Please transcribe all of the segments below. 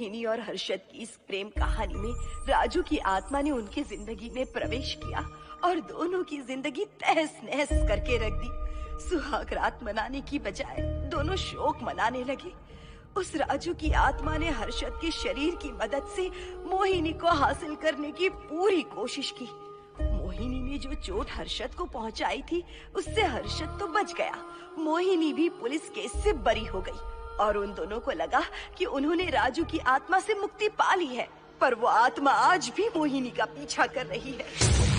मोहिनी और हर्षद की इस प्रेम कहानी में राजू की आत्मा ने उनकी जिंदगी में प्रवेश किया और दोनों की जिंदगी तहस नहस करके रख दी। सुहाग रात मनाने की बजाय दोनों शोक मनाने लगे। उस राजू की आत्मा ने हर्षद के शरीर की मदद से मोहिनी को हासिल करने की पूरी कोशिश की। मोहिनी ने जो चोट हर्षद को पहुंचाई थी, उससे हर्षद तो बच गया, मोहिनी भी पुलिस केस से बरी हो गई और उन दोनों को लगा कि उन्होंने राजू की आत्मा से मुक्ति पा ली है, पर वो आत्मा आज भी मोहिनी का पीछा कर रही है।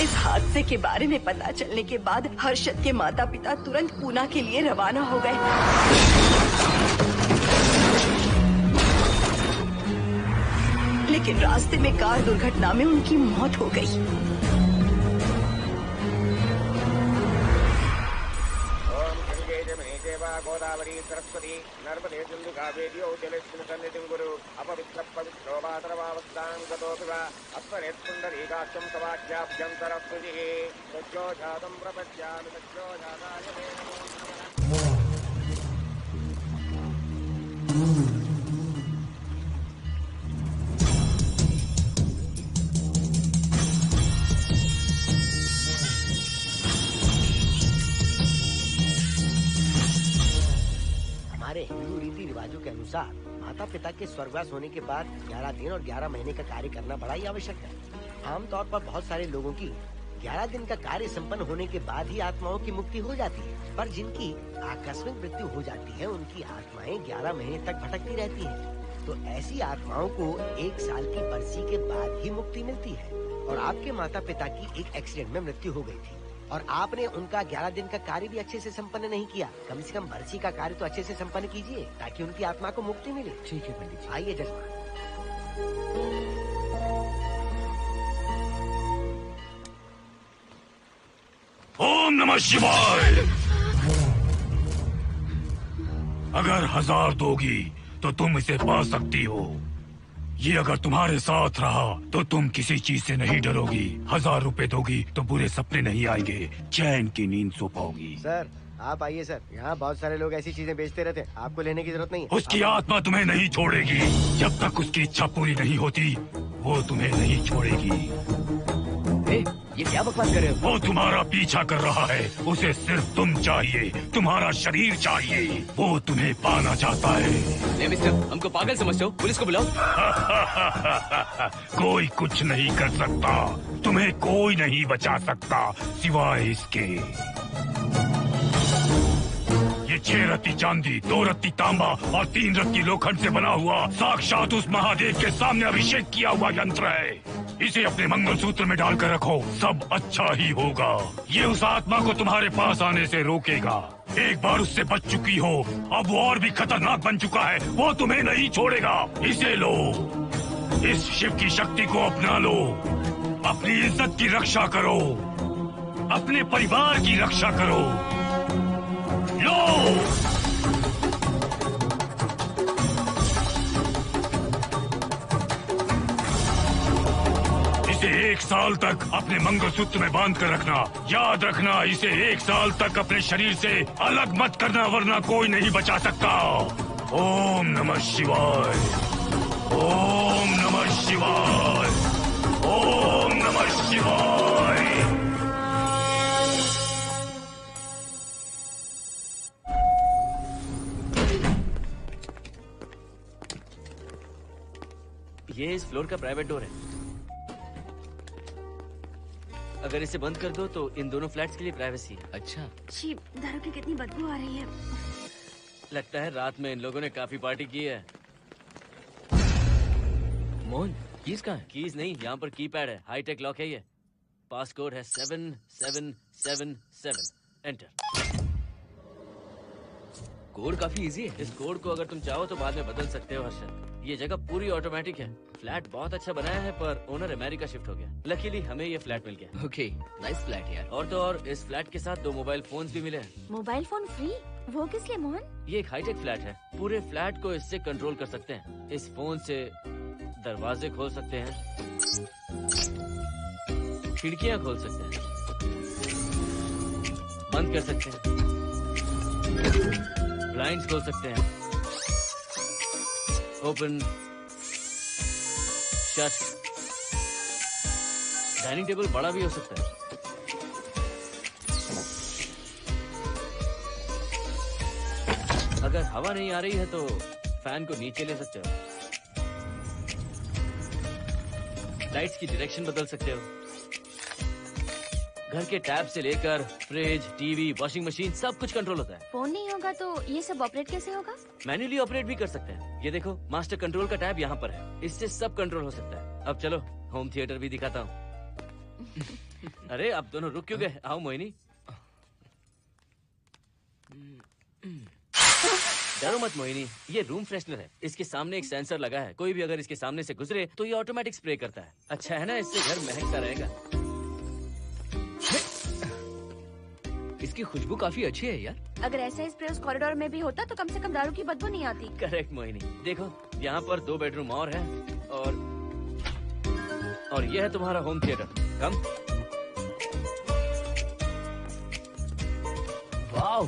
इस हादसे के बारे में पता चलने के बाद हर्षद के माता पिता तुरंत पूना के लिए रवाना हो गए। लेकिन रास्ते में कार दुर्घटना में उनकी मौत हो गई। गोदावरी सरस्वती नर्मदे सिंधु कावेरी जलेस्मिन् सन्निधिं कुरु अपवित्रः पवित्रो मातरमावस्थां गतोऽपि वा अस्मरेत् पुण्डरीकाक्षं तवाख्याभ्यन्तरः सुजिः सज्जो जातं प्रपद्यामि सज्जो जाताय मे नमो नमः। हमारे हिंदू रीति रिवाजों के अनुसार माता पिता के स्वर्गवास होने के बाद 11 दिन और 11 महीने का कार्य करना बड़ा ही आवश्यक है। आमतौर पर बहुत सारे लोगों की 11 दिन का कार्य संपन्न होने के बाद ही आत्माओं की मुक्ति हो जाती है, पर जिनकी आकस्मिक मृत्यु हो जाती है उनकी आत्माएं 11 महीने तक भटकती रहती हैं। तो ऐसी आत्माओं को 1 साल की बरसी के बाद ही मुक्ति मिलती है। और आपके माता पिता की एक एक्सीडेंट में मृत्यु हो गई थी और आपने उनका 11 दिन का कार्य भी अच्छे से संपन्न नहीं किया। कम से कम बरसी का कार्य तो अच्छे से संपन्न कीजिए ताकि उनकी आत्मा को मुक्ति मिले। ठीक है पंडित जी। आइए जजमान। ओम नमः शिवाय। अगर 1000 दोगी तो तुम इसे पा सकती हो। ये अगर तुम्हारे साथ रहा तो तुम किसी चीज से नहीं डरोगी। 1000 रुपए दोगी तो बुरे सपने नहीं आएंगे, चैन की नींद सो पाओगी। सर आप आइए सर, यहाँ बहुत सारे लोग ऐसी चीजें बेचते रहते हैं, आपको लेने की जरूरत नहीं है। उसकी आत्मा तुम्हें नहीं छोड़ेगी। जब तक उसकी इच्छा पूरी नहीं होती वो तुम्हें नहीं छोड़ेगी। ये क्या बकवास कर रहे हो? वो तुम्हारा पीछा कर रहा है, उसे सिर्फ तुम चाहिए, तुम्हारा शरीर चाहिए, वो तुम्हें पाना चाहता है। मिस्टर, हमको पागल समझते हो? पुलिस को बुलाओ। कोई कुछ नहीं कर सकता, तुम्हें कोई नहीं बचा सकता सिवाय इसके। ये 6 रत्ती चांदी, 2 रत्ती तांबा और 3 रत्ती लोखंड से बना हुआ साक्षात उस महादेव के सामने अभिषेक किया हुआ यंत्र है। इसे अपने मंगलसूत्र में डालकर रखो, सब अच्छा ही होगा। ये उस आत्मा को तुम्हारे पास आने से रोकेगा। एक बार उससे बच चुकी हो, अब वो और भी खतरनाक बन चुका है, वो तुम्हें नहीं छोड़ेगा। इसे लो, इस शिव की शक्ति को अपना लो, अपनी इज्जत की रक्षा करो, अपने परिवार की रक्षा करो। लो, इसे 1 साल तक अपने मंगलसूत्र में बांध कर रखना। याद रखना, इसे 1 साल तक अपने शरीर से अलग मत करना, वरना कोई नहीं बचा सकता। ओम नमः शिवाय, ओम नमः शिवाय, ओम नमः शिवाय। ये इस फ्लोर का प्राइवेट डोर है। अगर इसे बंद कर दो तो इन दोनों फ्लैट्स के लिए प्राइवेसी है। अच्छा, छी, दारू की कितनी बदबू आ रही है। लगता है रात में इन लोगों ने काफी पार्टी की है। मोहन, कीज कहाँ है? कीज नहीं, यहाँ पर कीपैड है, हाईटेक लॉक है ये। पास कोड है 7777। एंटर। कोड काफी इजी है। इस कोड को अगर तुम चाहो तो बाद में बदल सकते हो हर्षद। ये जगह पूरी ऑटोमेटिक है। फ्लैट बहुत अच्छा बनाया है, पर ओनर अमेरिका शिफ्ट हो गया। लकीली हमें ये फ्लैट मिल गया। ओके, नाइस फ्लैट यार। और तो और इस फ्लैट के साथ 2 मोबाइल फोन्स भी मिले हैं। Mobile phone free? वो किस लिए मोहन? ये एक हाईटेक फ्लैट है, पूरे फ्लैट को इससे कंट्रोल कर सकते हैं। इस फोन से दरवाजे खोल सकते हैं, खिड़कियां खोल सकते हैं, बंद कर सकते हैं, ब्लाइंड्स खोल सकते हैं, ओपन, शट। डाइनिंग टेबल बड़ा भी हो सकता है। अगर हवा नहीं आ रही है तो फैन को नीचे ले सकते हो। लाइट्स की डायरेक्शन बदल सकते हो। घर के टैब से लेकर फ्रिज, टीवी, वॉशिंग मशीन सब कुछ कंट्रोल होता है। फोन नहीं होगा तो ये सब ऑपरेट कैसे होगा? मैन्युअली ऑपरेट भी कर सकते हैं। ये देखो, मास्टर कंट्रोल का टैब यहाँ पर है, इससे सब कंट्रोल हो सकता है। अब चलो होम थिएटर भी दिखाता हूँ। अरे आप दोनों रुक क्यों गए? आओ मोहिनी। डरो मत मोहिनी, ये रूम फ्रेशनर है। इसके सामने एक सेंसर लगा है, कोई भी अगर इसके सामने से गुजरे तो ये ऑटोमेटिक स्प्रे करता है। अच्छा है ना, इससे घर महकता रहेगा। इसकी खुशबू काफी अच्छी है यार। अगर ऐसा स्प्रे उस कॉरिडोर में भी होता तो कम से कम दारू की बदबू नहीं आती। करेक्ट मोहिनी। देखो यहाँ पर 2 बेडरूम और है, और ये है तुम्हारा होम थिएटर। कम। वाह,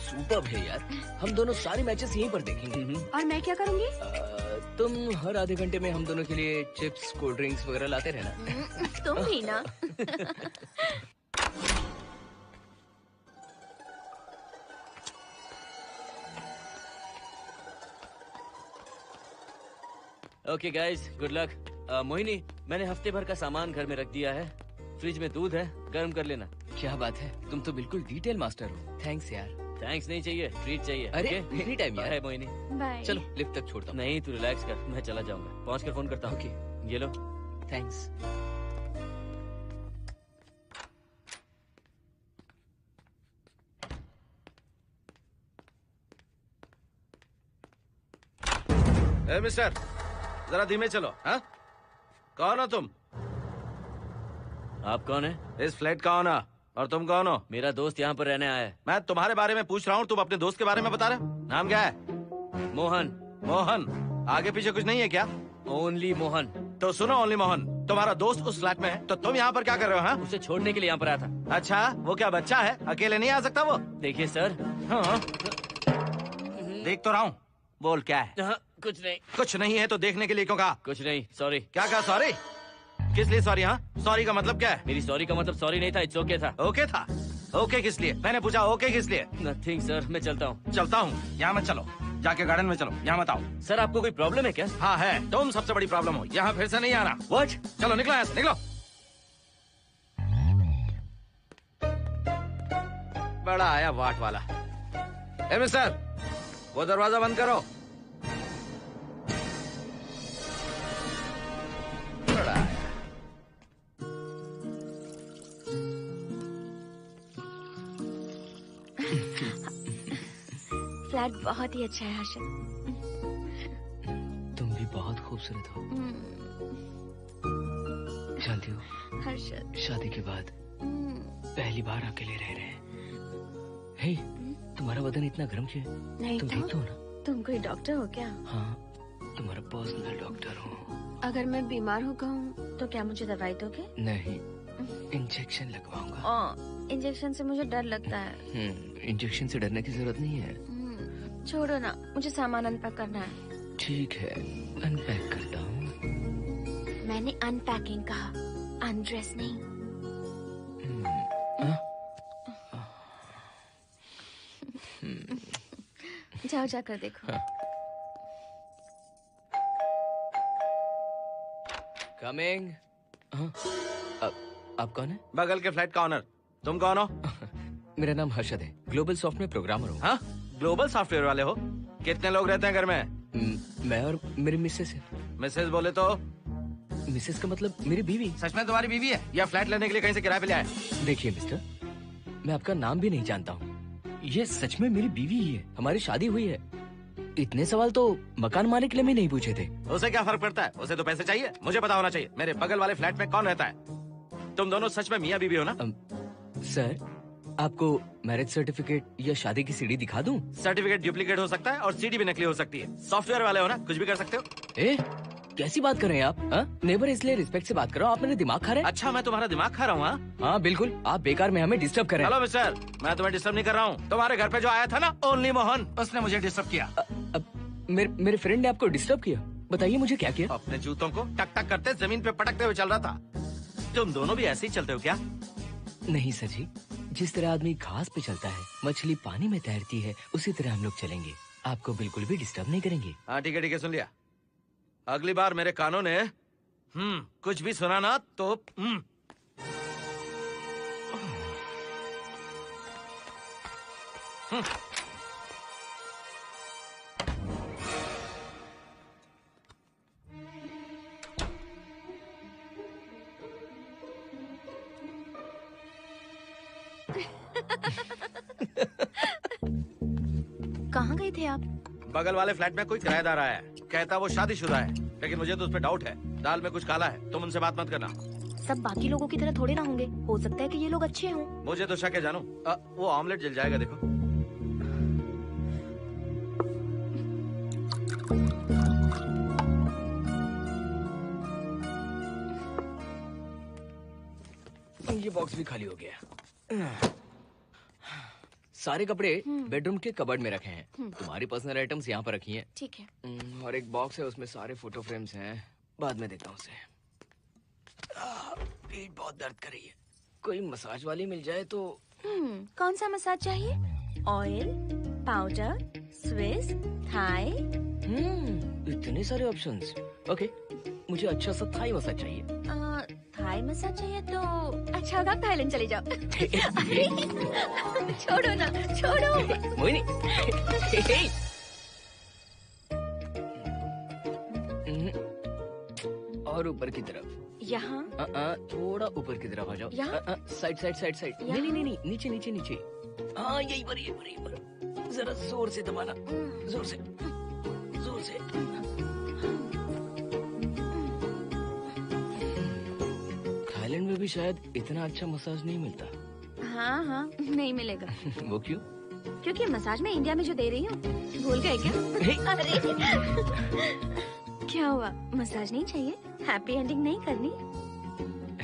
सुपर्ब है यार। हम दोनों सारे मैचेस यहीं पर देखेंगे। और मैं क्या करूँगी? तुम हर आधे घंटे में हम दोनों के लिए चिप्स, कोल्ड ड्रिंक्स वगैरह लाते रहना। तुम ही ना। Okay guys, good luck. Mohini, मैंने हफ्ते भर का सामान घर में रख दिया है। फ्रिज में दूध है, गर्म कर लेना। क्या बात है, तुम तो बिल्कुल डिटेल मास्टर हो। थैंक्स यार। थैंक्स नहीं चाहिए, ट्रीट चाहिए। अरे okay? एनी टाइम यार। बाय मोहिनी। बाय। चलो लिफ्ट तक छोड़ता हूँ। नहीं, तू रिलैक्स कर, मैं चला जाऊंगा। पहुंच कर फोन करता हूँ। ओके, ये लो। थैंक्स। ए मिस्टर, जरा धीमे चलो। हाँ, कौन हो तुम? आप कौन है? इस फ्लैट का ओनर। और तुम कौन हो? मेरा दोस्त यहाँ पर रहने आया है। मैं तुम्हारे बारे में पूछ रहा हूँ, तुम अपने दोस्त के बारे में बता रहे हो। नाम क्या है? मोहन। मोहन? आगे पीछे कुछ नहीं है क्या? ओनली मोहन। तो सुनो ओनली मोहन, तुम्हारा दोस्त उस फ्लैट में है, तो तुम यहाँ पर क्या कर रहे हो? हाँ? उसे छोड़ने के लिए यहाँ पर आया था। अच्छा, वो क्या बच्चा है? अकेले नहीं आ सकता वो? देखिए सर। हाँ। देख तो रहा हूँ, बोल क्या है? हाँ, कुछ नहीं। कुछ नहीं है तो देखने के लिए क्यों कहा? कुछ नहीं, सॉरी। क्या कहा? सॉरी? किस लिए सॉरी? हाँ, सॉरी का मतलब क्या है? मेरी सॉरी का मतलब सॉरी नहीं था, इट्स ओके था। ओके था? ओके किस लिए? मैंने पूछा ओके किस लिए? नथिंग सर, मैं चलता हूँ। चलता हूँ? यहाँ मत चलो, जाके गार्डन में चलो, यहाँ मत आओ। सर आपको कोई प्रॉब्लम है क्या? हाँ है, तुम सबसे बड़ी प्रॉब्लम हो। यहाँ फिर से नहीं आना। व्हाट? चलो निकलो यहाँ से, निकलो। बड़ा आया वाट वाला। ए मिस्टर, वो दरवाजा बंद करो। बड़ा आया। फ्लैट बहुत ही अच्छा है हर्षद। तुम भी बहुत खूबसूरत हो। जानती हो, हर्षद। शादी के बाद पहली बार अकेले रह रहे हैं। हे, तुम्हारा बदन इतना गर्म क्यों है? नहीं तुम ठीक तो हो ना? तुम कोई डॉक्टर हो क्या? हाँ, तुम्हारा पर्सनल डॉक्टर हूँ। अगर मैं बीमार हो गऊँ तो क्या मुझे दवाई दोगे? नहीं, इंजेक्शन लगवाऊंगा। इंजेक्शन से मुझे डर लगता है। इंजेक्शन से डरने की जरूरत नहीं है। छोड़ो ना, मुझे सामान अनपैक करना है। ठीक है, अनपैक करता हूँ। मैंने अनपैकिंग कहा, अनड्रेस नहीं। जाओ जाकर देखो। कमिंग। आप कौन है? बगल के फ्लैट का ऑनर। तुम कौन हो? मेरा नाम हर्षद है, ग्लोबल सॉफ्टवेयर प्रोग्रामर हूँ। हाँ, ग्लोबल सॉफ्टवेयर वाले हो? कितने लोग रहते हैं घर में? मैं और मेरी मिसेस है। मिसेज बोले तो? मिसेस का मतलब मेरी बीवी। सच में तुम्हारी बीवी है या फ्लैट लेने के लिए कहीं से किराए पे ले आए? देखिए मिस्टर, मैं आपका नाम भी नहीं जानता हूँ। ये सच में मेरी बीवी ही है, हमारी शादी हुई है। इतने सवाल तो मकान मालिक ने भी नहीं पूछे थे। उसे क्या फर्क पड़ता है? उसे तो पैसे चाहिए, मुझे पता होना चाहिए। मेरे बगल वाले फ्लैट में कौन रहता है? तुम दोनों सच में मियाँ बीवी हो ना? सर, आपको मैरिज सर्टिफिकेट या शादी की सीडी दिखा दूं? सर्टिफिकेट डुप्लीकेट हो सकता है और सीडी भी नकली हो सकती है। सॉफ्टवेयर वाले हो ना, कुछ भी कर सकते हो। ए, कैसी बात कर रहे हैं आप? नेबर, इसलिए रिस्पेक्ट से बात करो। आप मेरे दिमाग खा रहे हैं? अच्छा, मैं तुम्हारा दिमाग खा रहा हूँ? हाँ बिल्कुल, आप बेकार में हमें डिस्टर्ब कर रहे हैं। हेलो मिस्टर, मैं तुम्हें डिस्टर्ब नहीं कर रहा हूँ। तुम्हारे घर पे जो आया था ना, ओनली मोहन, उसने मुझे डिस्टर्ब किया। मेरे फ्रेंड ने आपको डिस्टर्ब किया? बताइए मुझे क्या किया? अपने जूतों को टक टक करते जमीन पे पटकते हुए चल रहा था। तुम दोनों भी ऐसे ही चलते हो क्या? नहीं सर जी, जिस तरह आदमी घास पे चलता है, मछली पानी में तैरती है, उसी तरह हम लोग चलेंगे। आपको बिल्कुल भी डिस्टर्ब नहीं करेंगे। हाँ ठीक है, सुन लिया। अगली बार मेरे कानों ने कुछ भी सुना ना तो कहाँ गए थे आप? बगल वाले फ्लैट में कोई किराएदार आया है, कहता वो शादीशुदा है, लेकिन मुझे तो उस पर डाउट है। दाल में कुछ काला है, तुम उनसे बात मत करना। सब बाकी लोगों की तरह थोड़े ना होंगे, हो सकता है कि ये लोग अच्छे हों। मुझे तो शक है जानू। वो ऑमलेट जल जाएगा, देखो। ये बॉक्स भी खाली हो गया। सारे कपड़े बेडरूम के कबर्ड में रखे हैं। तुम्हारी पर्सनल आइटम्स यहाँ पर रखी हैं। ठीक है। और एक बॉक्स है, उसमें सारे फोटो फ्रेम्स हैं। बाद में देता हूँ उसे। पीठ बहुत दर्द कर रही है, कोई मसाज वाली मिल जाए तो। कौन सा मसाज चाहिए? Oil, powder, Swiss, Thai? इतने सारे ऑप्शंस। ओके, मुझे अच्छा सा थाई मसाज चाहिए। थाई मसाज चाहिए तो अच्छा होगा थाईलैंड चले जाओ। अरे छोड़ो ना, छोड़ो। मोहिनी। और ऊपर की तरफ। यहाँ? थोड़ा ऊपर की तरफ आ जाओ। यहाँ? Side side side side. नहीं, नीचे नीचे नीचे। हाँ, यही पर, यही पर, यही पर। जरा जोर से दबाना, जोर से, जोर से। थाईलैंड में भी शायद इतना अच्छा मसाज नहीं मिलता। हाँ, नहीं मिलेगा। वो क्यों? क्योंकि मसाज में इंडिया में जो दे रही हूँ, भूल गए क्या? अरे क्या हुआ, मसाज नहीं चाहिए? हैप्पी एंडिंग नहीं करनी?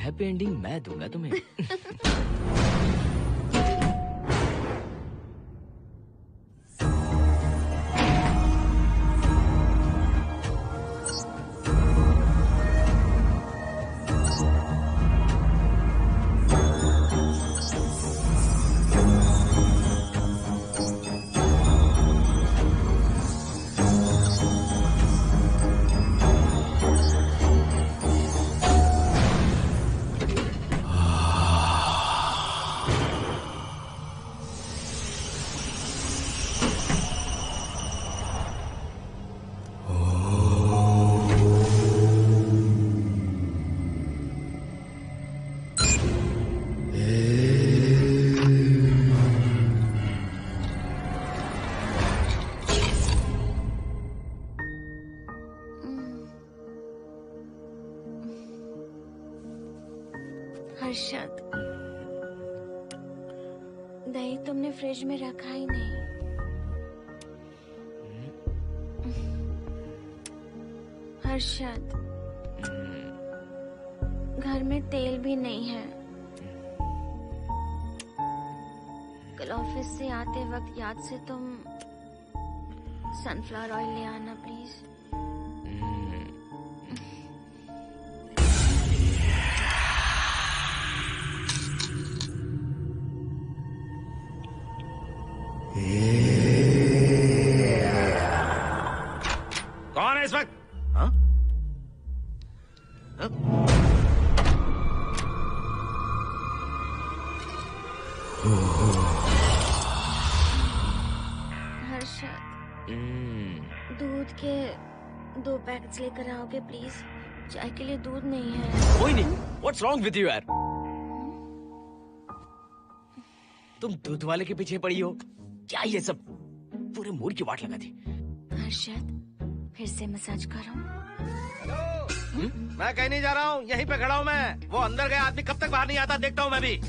हैप्पी एंडिंग मैं दूंगा तुम्हें। हर्षद, दही तुमने फ्रिज में रखा ही नहीं। हर्षद, घर में तेल भी नहीं है। कल ऑफिस से आते वक्त याद से तुम सनफ्लावर ऑयल ले आना प्लीज। कौन है इस वक्त? हाँ? हर्षद, दूध के 2 पैकेट्स लेकर आओगे प्लीज? चाय के लिए दूध नहीं है। Mohini, what's wrong with you यार? तुम दूध वाले के पीछे पड़ी हो क्या? ये सब पूरे मूड की वाट लगा दी। हर्षद, फिर से मसाज करो। मैं कहीं नहीं जा रहा हूँ, यहीं पे खड़ा हूँ मैं। वो अंदर गया आदमी कब तक बाहर नहीं आता, देखता हूँ मैं भी।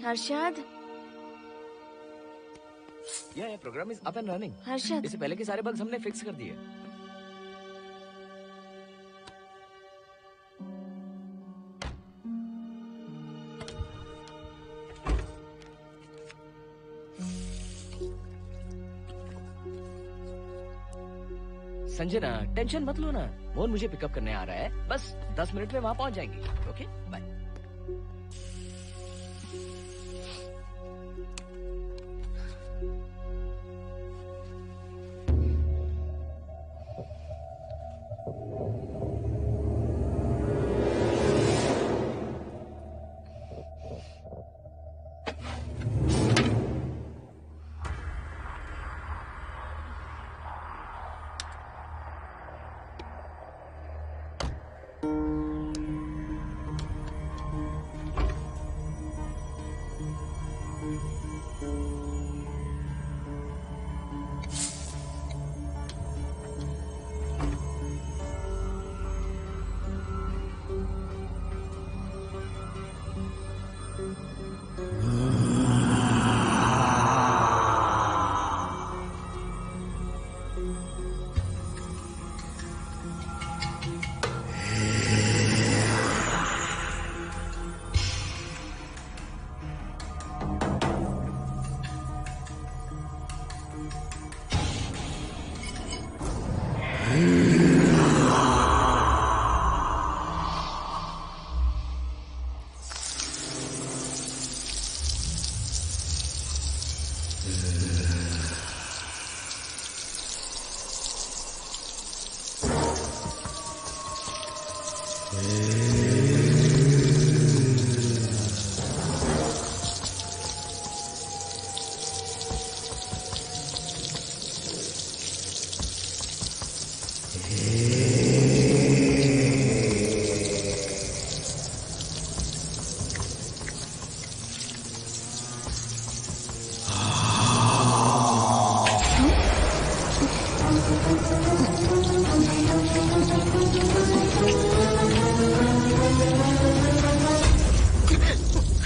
हर्षद, ये program is up and running. Harshad, इससे पहले के सारे बग्स हमने फिक्स कर दिए। संजना, टेंशन मत लो ना। मोहन मुझे पिकअप करने आ रहा है, बस 10 मिनट में वहां पहुंच जाएंगे। Okay, bye.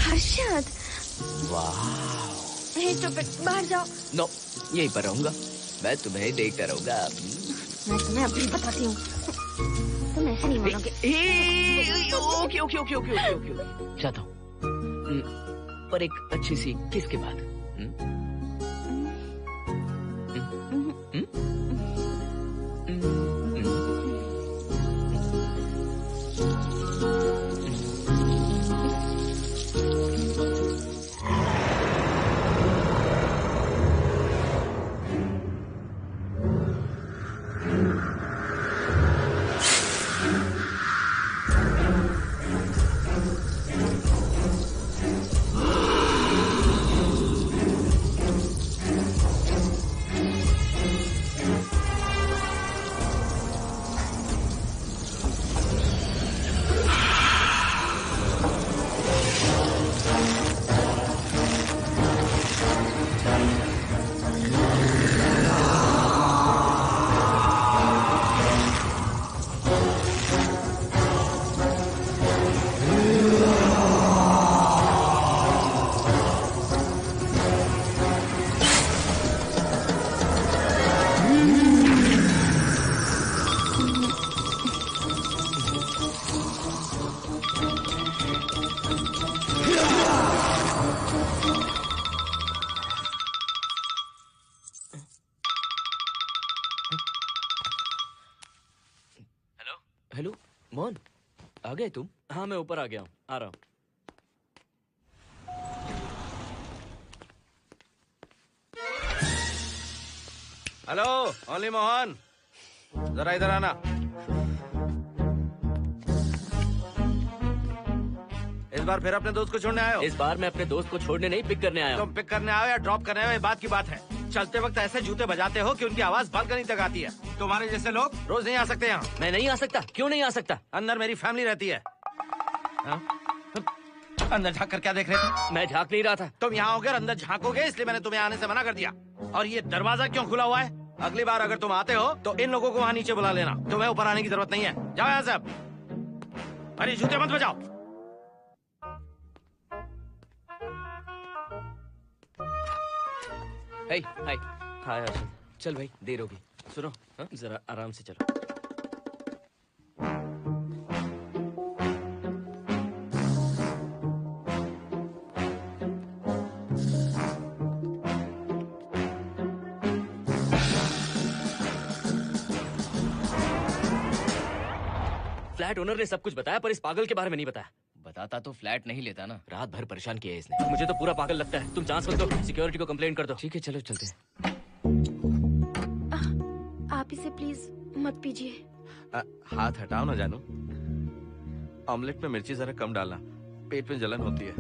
हर्षद, बाहर जाओ। नो, यहीं पर रहूंगा। मैं तुम्हें देखता रहूंगा। मैं तुम्हें अभी बताती हूँ, तुम ऐसे नहीं मानोगे। Okay okay okay okay okay okay, जाता हूँ, पर एक अच्छी सी किस के बाद। हेलो मोहन, आ गए तुम? हाँ, मैं ऊपर आ गया हूँ, आ रहा हूँ। हेलो, ओनली मोहन, जरा इधर आना। इस बार फिर अपने दोस्त को छोड़ने आए हो? इस बार मैं अपने दोस्त को छोड़ने नहीं, पिक करने आया हूँ। तुम पिक करने आए हो या ड्रॉप करने आए हो, ये बात की बात है। चलते वक्त ऐसे जूते बजाते हो कि उनकी आवाज बालकनी तक आती है। तुम्हारे जैसे लोग रोज नहीं आ सकते यहाँ। मैं नहीं आ सकता? क्यों नहीं आ सकता? अंदर मेरी फैमिली रहती है। अंदर झाँक कर क्या देख रहे थे? मैं झाँक नहीं रहा था। तुम यहाँ होकर अंदर झाँकोगे, इसलिए मैंने तुम्हें आने से मना कर दिया। और ये दरवाजा क्यों खुला हुआ है? अगली बार अगर तुम आते हो तो इन लोगों को वहाँ नीचे बुला लेना। तुम्हें ऊपर आने की जरूरत नहीं है। जाओ यहाँ से अब। अरे जूते मत बजाओ। हाय हाय। हाय हर्षद। चल भाई, देर होगी। सुनो, जरा आराम से चलो। फ्लैट ओनर ने सब कुछ बताया पर इस पागल के बारे में नहीं बताया। बताता तो फ्लैट नहीं लेता ना। रात भर परेशान किया है इसने। मुझे तो पूरा पागल लगता है। तुम चांस मत दो, सिक्योरिटी को कंप्लेंट कर दो। ठीक है, चलो चलते हैं। आप इसे प्लीज मत पीजिए। हाथ हटाओ ना जानू। ऑमलेट में मिर्ची जरा कम डालना, पेट में जलन होती है।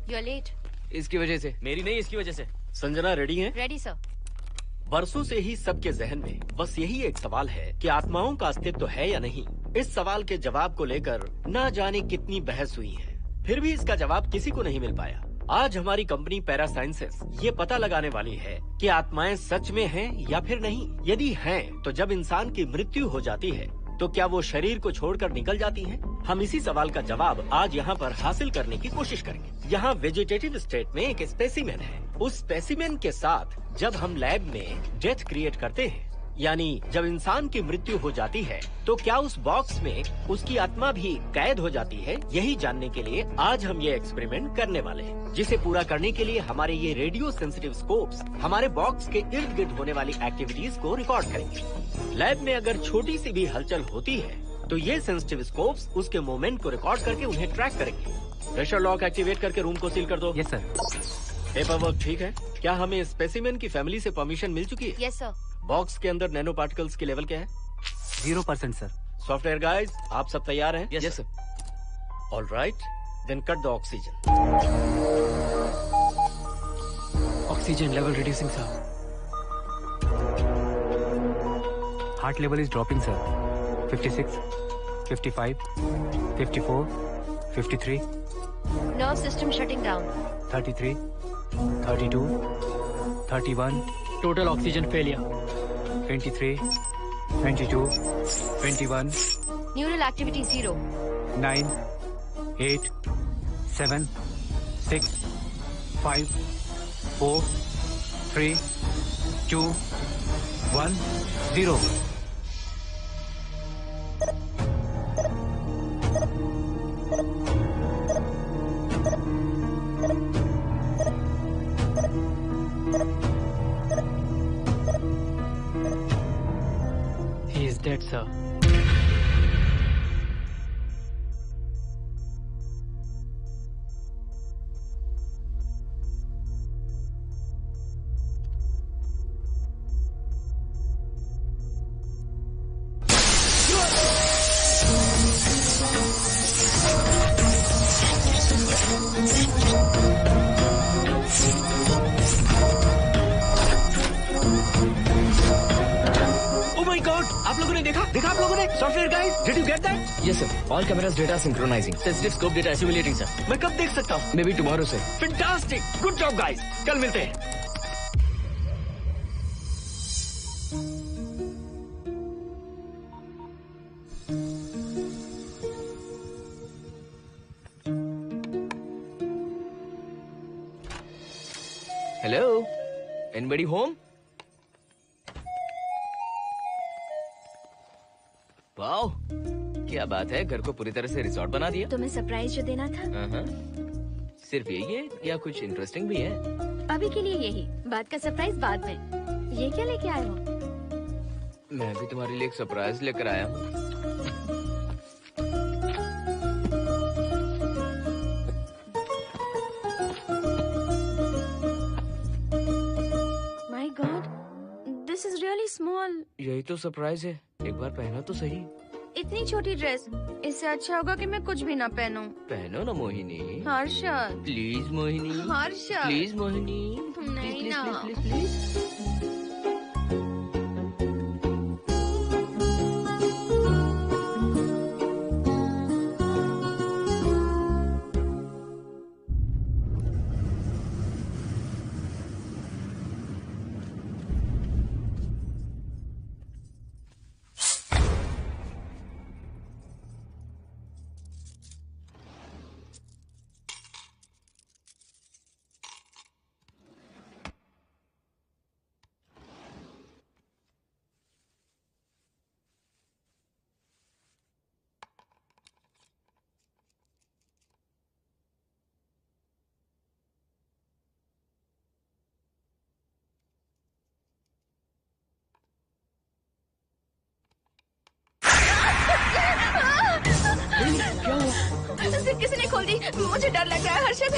You are late. इसकी वजह से। मेरी नहीं, इसकी वजह से। संजना रेडी हैं? Ready sir. बरसों से ही सबके जहन में बस यही एक सवाल है कि आत्माओं का अस्तित्व है या नहीं। इस सवाल के जवाब को लेकर ना जाने कितनी बहस हुई है, फिर भी इसका जवाब किसी को नहीं मिल पाया। आज हमारी कंपनी पैरा साइंसेस ये पता लगाने वाली है कि आत्माएं सच में हैं या फिर नहीं। यदि हैं, तो जब इंसान की मृत्यु हो जाती है तो क्या वो शरीर को छोड़कर निकल जाती हैं? हम इसी सवाल का जवाब आज यहाँ पर हासिल करने की कोशिश करेंगे। यहाँ वेजिटेटिव स्टेट में एक स्पेसिमेन है। उस स्पेसिमेन के साथ जब हम लैब में डेथ क्रिएट करते हैं, यानी जब इंसान की मृत्यु हो जाती है, तो क्या उस बॉक्स में उसकी आत्मा भी कैद हो जाती है? यही जानने के लिए आज हम ये एक्सपेरिमेंट करने वाले हैं, जिसे पूरा करने के लिए हमारे ये रेडियो सेंसिटिव स्कोप्स हमारे बॉक्स के इर्द गिर्द होने वाली एक्टिविटीज को रिकॉर्ड करेंगे। लैब में अगर छोटी सी भी हलचल होती है तो ये सेंसिटिव स्कोप्स उसके मूवमेंट को रिकॉर्ड करके उन्हें ट्रैक करेंगे। प्रेशर लॉक एक्टिवेट करके रूम को सील कर दो। Yes sir. पेपर वर्क ठीक है? क्या हमें स्पेसिमेन की फैमिली से परमिशन मिल चुकी है? Yes sir. बॉक्स के अंदर नैनो पार्टिकल्स की लेवल क्या है? 0% सर। सॉफ्टवेयर गाइस, आप सब तैयार हैं? Yes sir. All right, then cut the oxygen. Oxygen level reducing sir. Heart level is dropping sir. 56, 55, 54, 53, nerve system shutting down. 33, 32, 31, total oxygen failure. 23, 22, 21, neural activity 0। 9, 8, 7, 6, 5, 4, 3, 2, 1, 0। He is dead, sir. आप लोगों ने देखा आप लोगों ने? Software guys, did you get that? Yes sir. All cameras data synchronising. Sensitive scope data assimilating sir. मैं कब देख सकता हूँ? May be tomorrow sir. Fantastic, good job guys, कल मिलते हैं। Hello, anybody home? वाओ, क्या बात है, घर को पूरी तरह से रिसॉर्ट बना दिया। तुम्हें सरप्राइज जो देना था। सिर्फ यही है या कुछ इंटरेस्टिंग भी है? अभी के लिए यही, बाद का सरप्राइज बाद में। ये क्या लेके आए हो? मैं भी तुम्हारे लिए एक सरप्राइज लेकर आया हूँ। My God, this is really small. यही तो सरप्राइज है, एक बार पहना तो सही। इतनी छोटी ड्रेस, इससे अच्छा होगा कि मैं कुछ भी ना पहनूं। पहनो ना मोहिनी। हर्षद, प्लीज मोहिनी। हर्षद, प्लीज मोहिनी। नहीं प्लीज ना। Please please please. जिप किसी ने खोल दी, मुझे डर लग रहा है हर्षद।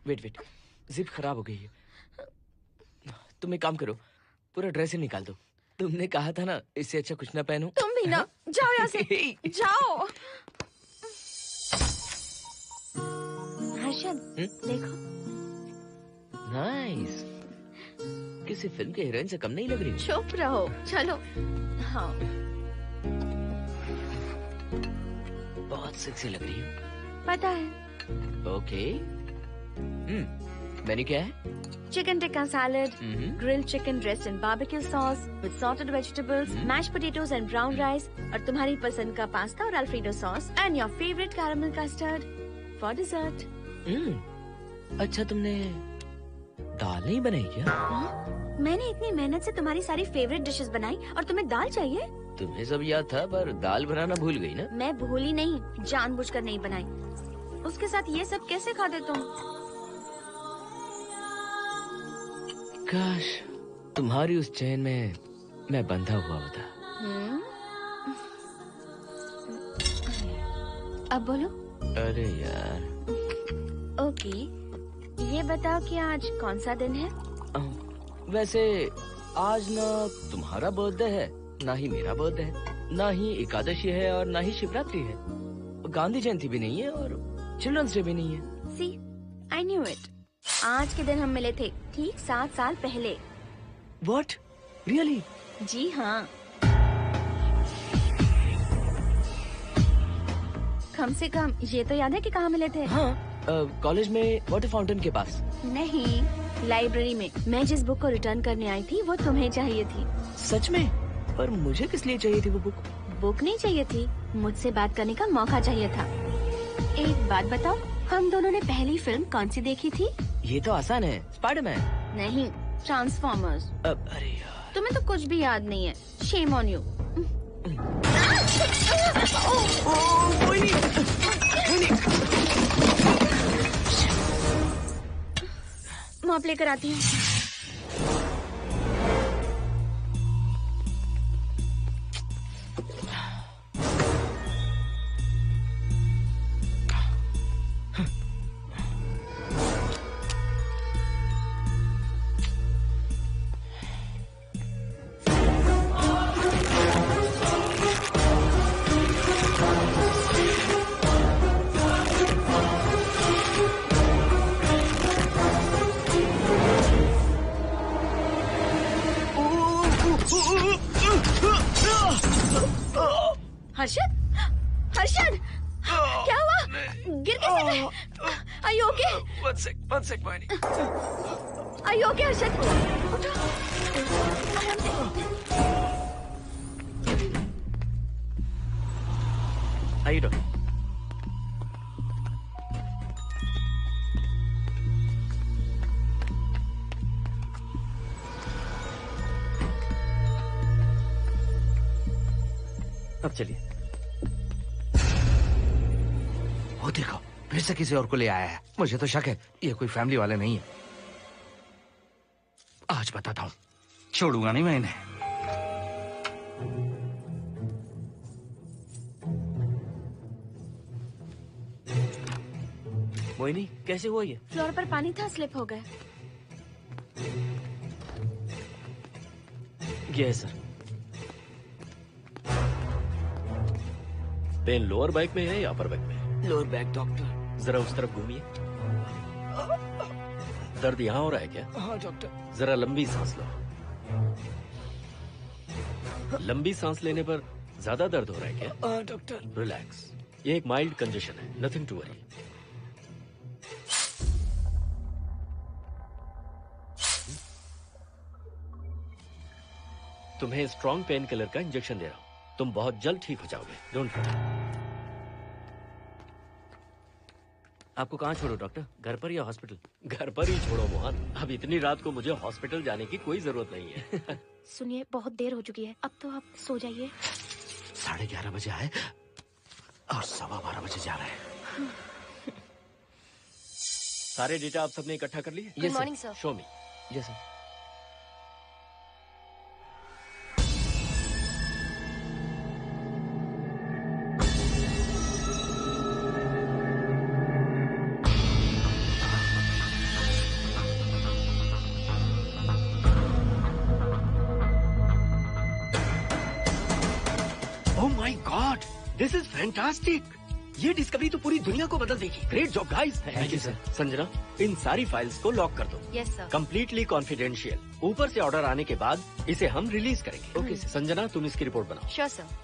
वेट, जिप खराब हो गई है। तुम एक काम करो, पूरा ड्रेस ही निकाल दो। तुमने कहा था ना इससे अच्छा कुछ ना पहनो। तुम भी ना, जाओ यहाँ से, जाओ। हर्षद, देखो। नाइस। किसी फिल्म के हीरोइन से कम नहीं लग रही। चुप रहो, चलो। हाँ, बहुत सेक्सी लग रही हो। पता है। ओके। मेन्यू क्या है? Chicken tikka salad, grilled chicken dressed in barbecue sauce with salted vegetables, mashed potatoes and brown rice, और तुम्हारी पसंद का पास्ता और alfredo sauce, and your favorite caramel custard for dessert. अच्छा, तुमने दाल नहीं बनाई क्या? मैंने इतनी मेहनत से तुम्हारी सारी फेवरेट डिशेस बनाई और तुम्हें दाल चाहिए? तुम्हें सब याद था पर दाल बनाना भूल गई ना? मैं भूली नहीं, जानबूझकर नहीं बनाई। उसके साथ ये सब कैसे खाते तुम? काश तुम्हारी उस चैन में मैं बंधा हुआ होता। अब बोलो। अरे यार। ओके, ये बताओ कि आज कौन सा दिन है? वैसे आज ना तुम्हारा बर्थडे है, ना ही मेरा बर्थडे है, ना ही एकादशी है और ना ही शिवरात्रि है। गांधी जयंती भी नहीं है और चिल्ड्रंस डे भी नहीं है। सी, आई न्यू इट। आज के दिन हम मिले थे ठीक 7 साल पहले। What? Really? जी हाँ। कम से कम ये तो याद है कि कहाँ मिले थे? हाँ, कॉलेज में वाटर फाउंटेन के पास। नहीं, लाइब्रेरी में। मैं जिस बुक को रिटर्न करने आई थी वो तुम्हें चाहिए थी। सच में? पर मुझे किस लिए चाहिए थी वो बुक? बुक नहीं चाहिए थी, मुझसे बात करने का मौका चाहिए था। एक बात बताओ, हम दोनों ने पहली फिल्म कौन सी देखी थी? ये तो आसान है, स्पाइडरमैन। नहीं, ट्रांसफॉर्मर्स। अरे यार, तुम्हें तो कुछ भी याद नहीं है। Shame on you. मॉप लेकर आती हूँ। हर्षद, हर्षद, क्या हुआ? गिर कैसे गए? Are you okay? One sec, Moini. Are you okay, Harshad? उठो, आराम से। आइए डॉक्टर। अब चलिए। वो देखो, फिर से किसी और को ले आया है। मुझे तो शक है ये कोई फैमिली वाले नहीं है। आज बताता हूँ, छोड़ूंगा नहीं मैं इन्हें। मोहिनी, कैसे हुआ ये? फ्लोर पर पानी था, स्लिप हो गए। ये है सर। पेन लोअर बैक में है या अपर बैक में? Lower back doctor. जरा उस तरफ घूमिए। दर्द यहाँ हो रहा है क्या? हाँ डॉक्टर। जरा लंबी सांस लो। लंबी सांस लेने पर ज्यादा दर्द हो रहा है क्या? हाँ डॉक्टर। रिलैक्स, ये एक माइल्ड कंजेशन है, नथिंग टू वरी। तुम्हें स्ट्रॉन्ग पेन किलर का इंजेक्शन दे रहा हूं। तुम बहुत जल्द ठीक हो जाओगे, डोंट वरी। आपको कहाँ छोड़ो डॉक्टर, घर पर या हॉस्पिटल? घर पर ही छोड़ो मोहन, अब इतनी रात को मुझे हॉस्पिटल जाने की कोई जरूरत नहीं है। सुनिए, बहुत देर हो चुकी है, अब तो आप सो जाइए। 11:30 बजे आए और 12:15 बजे जा रहे हैं। सारे डेटा आप सबने इकट्ठा कर लिए? Yes, sir. morning, sir. Show me. Yes sir. This is fantastic. ये डिस्कवरी तो पूरी दुनिया को बदल देगी। Great job guys. Thank you sir. Sanjana, इन सारी फाइल्स को लॉक कर दो। Yes sir. Completely confidential. ऊपर से ऑर्डर आने के बाद इसे हम रिलीज करेंगे। ओके संजना, तुम इसकी रिपोर्ट बनाओ। Sure sir.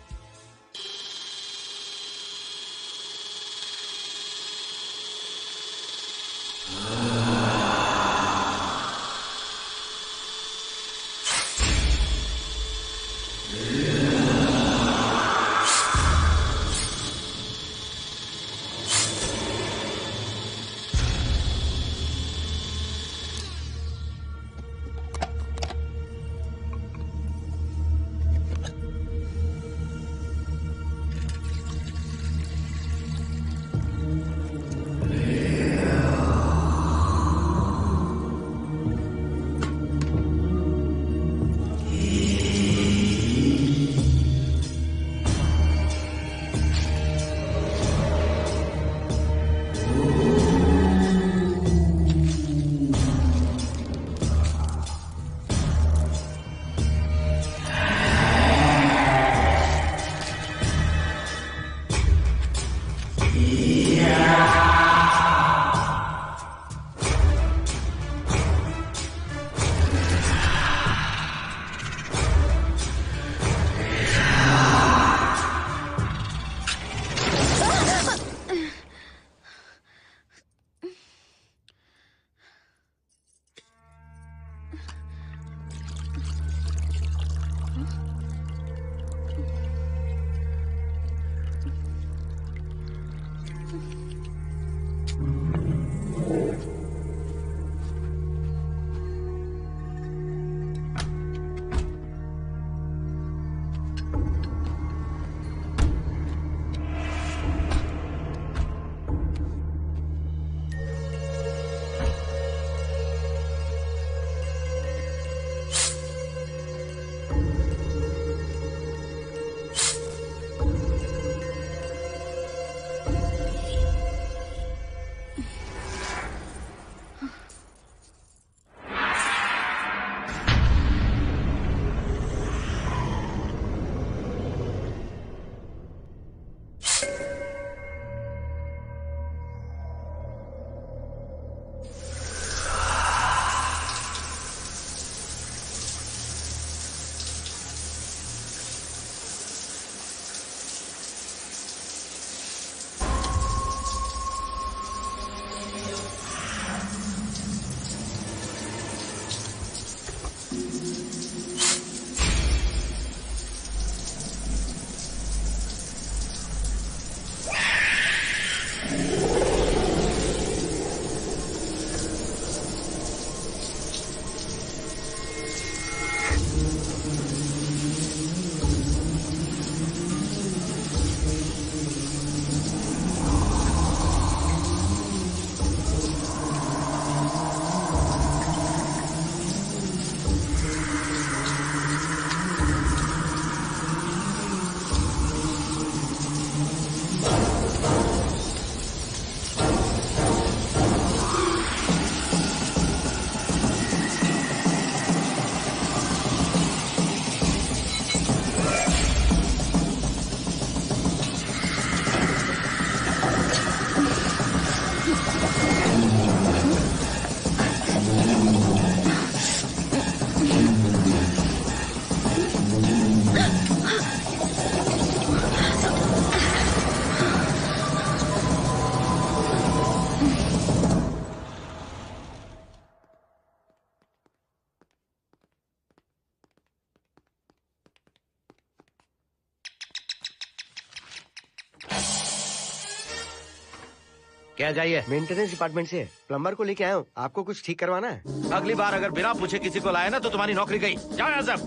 क्या चाहिए? मेंटेनेंस डिपार्टमेंट से प्लम्बर को लेके आया हूँ। आपको कुछ ठीक करवाना है? अगली बार अगर बिना पूछे किसी को लाए ना तो तुम्हारी नौकरी गई। जाओ यहाँ सब।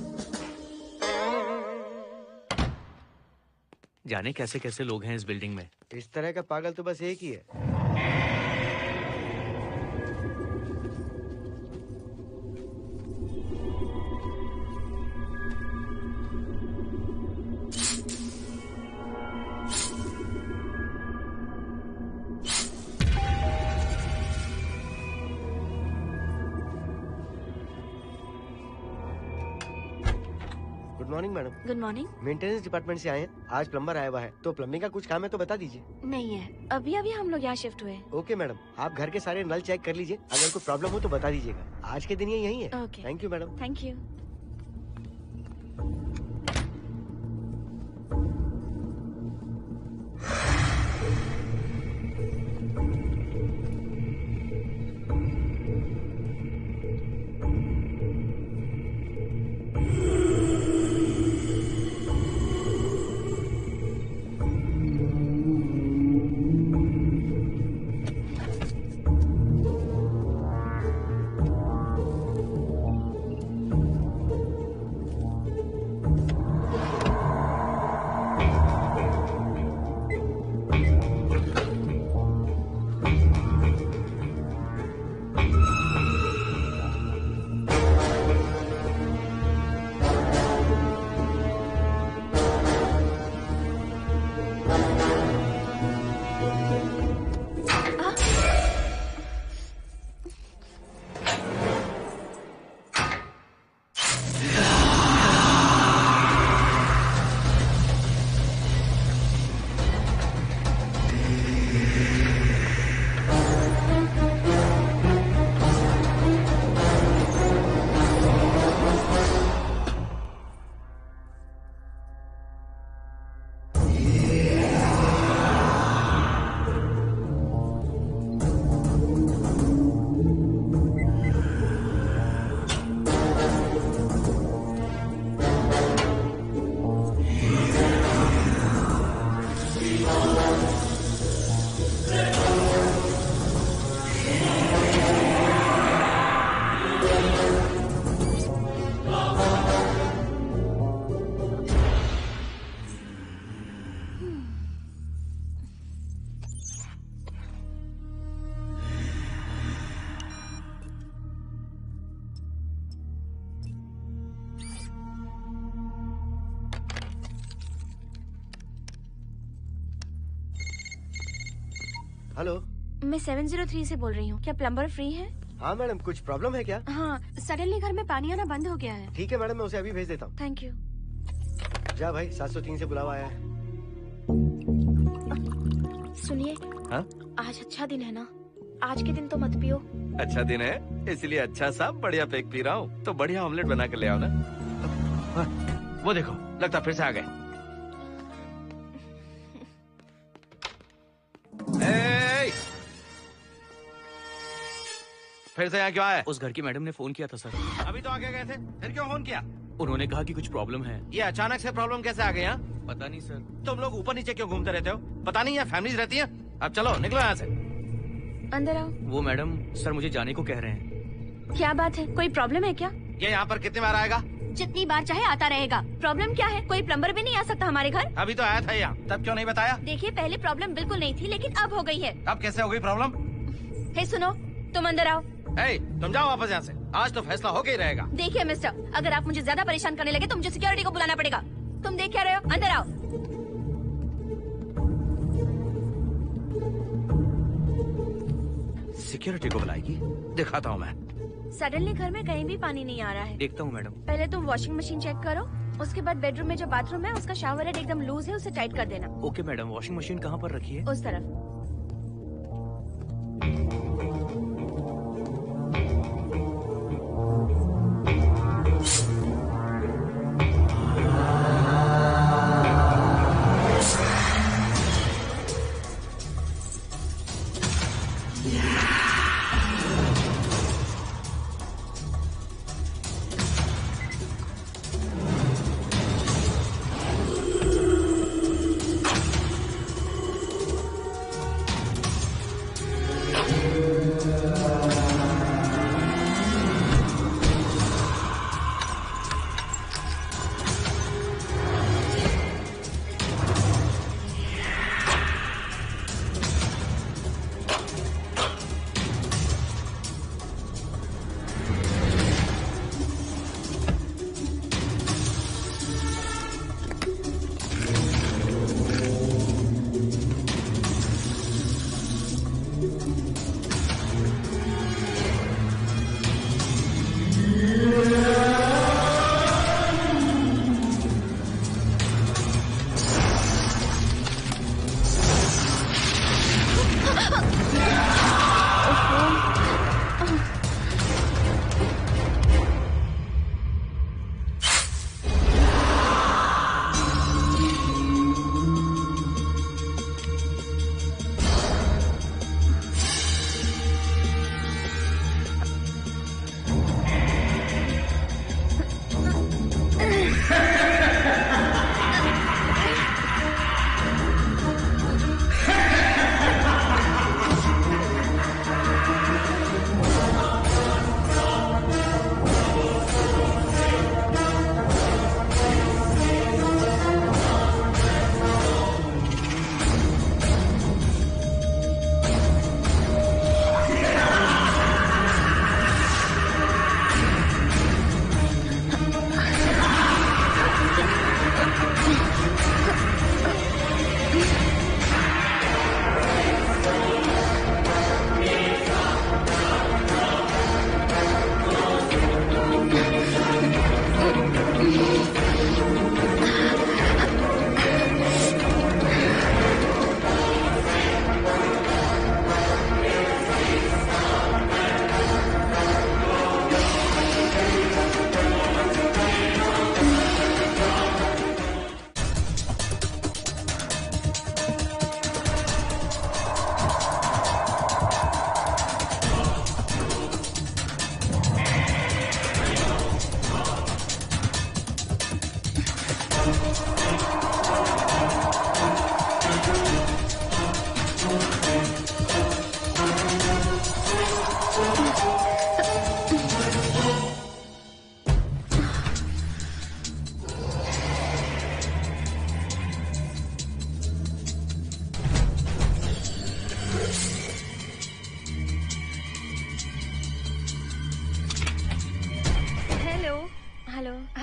जाने कैसे कैसे लोग हैं इस बिल्डिंग में। इस तरह का पागल तो बस एक ही है। Good good morning madam. Good morning. Maintenance department से आए हैं। आज प्लम्बर आया हुआ है, तो प्लम्बिंग का कुछ काम है तो बता दीजिए। नहीं है, अभी अभी हम लोग यहाँ शिफ्ट हुए। ओके मैडम, आप घर के सारे नल चेक कर लीजिए, अगर कोई प्रॉब्लम हो तो बता दीजिएगा। आज के दिन ये यही है। Okay. Thank you madam. Thank you. Hello, मैं 703 से बोल रही हूँ। क्या प्लम्बर फ्री है? हाँ मैडम, कुछ प्रॉब्लम है क्या? हाँ, सडनली घर में पानी आना बंद हो गया है। ठीक है मैडम, मैं उसे अभी भेज देता हूँ। Thank you. जा भाई, 703 से बुलावा आया है। सुनिए, हाँ? आज अच्छा दिन है ना? आज के दिन तो मत पियो। अच्छा दिन है, इसलिए अच्छा सा बढ़िया पेक पी रहा हूँ। तो बढ़िया ऑमलेट बना कर ले आओ ना। वो देखो, लगता फिर से आ गए। फिर से यहाँ क्यों आए? उस घर की मैडम ने फोन किया था सर। अभी तो आगे गए थे, फिर क्यों फोन किया? उन्होंने कहा कि कुछ प्रॉब्लम है। ये अचानक से प्रॉब्लम कैसे आ गई? यहाँ पता नहीं सर। तुम लोग ऊपर नीचे क्यों घूमते रहते हो? पता नहीं यहाँ फैमिलीज रहती हैं? अब चलो निकलो यहाँ से। अंदर आओ। वो मैडम सर मुझे जाने को कह रहे हैं। क्या बात है, कोई प्रॉब्लम है क्या? ये यहाँ पर कितनी बार आएगा? जितनी बार चाहे आता रहेगा। प्रॉब्लम क्या है? कोई प्लम्बर भी नहीं आ सकता हमारे घर? अभी तो आया था यहाँ, तब क्यों नहीं बताया? देखिए, पहले प्रॉब्लम बिल्कुल नहीं थी, लेकिन अब हो गई है। अब कैसे हो गई प्रॉब्लम? हे सुनो, तुम अंदर आओ। तुम जाओ वापस यहाँ से। आज तो फैसला होके ही रहेगा। देखिए मिस्टर, अगर आप मुझे ज्यादा परेशान करने लगे तो मुझे सिक्योरिटी को बुलाना पड़ेगा। तुम देख क्या रहे हो? अंदर आओ। सिक्योरिटी को बुलाएगी? दिखाता हूँ मैं। सडनली घर में कहीं भी पानी नहीं आ रहा है। देखता हूँ मैडम। पहले तुम वॉशिंग मशीन चेक करो, उसके बाद बेडरूम में जो बाथरूम है उसका शावर हेड एकदम लूज है, उसे टाइट कर देना। ओके मैडम, वॉशिंग मशीन कहाँ पर रखी है? उस तरफ।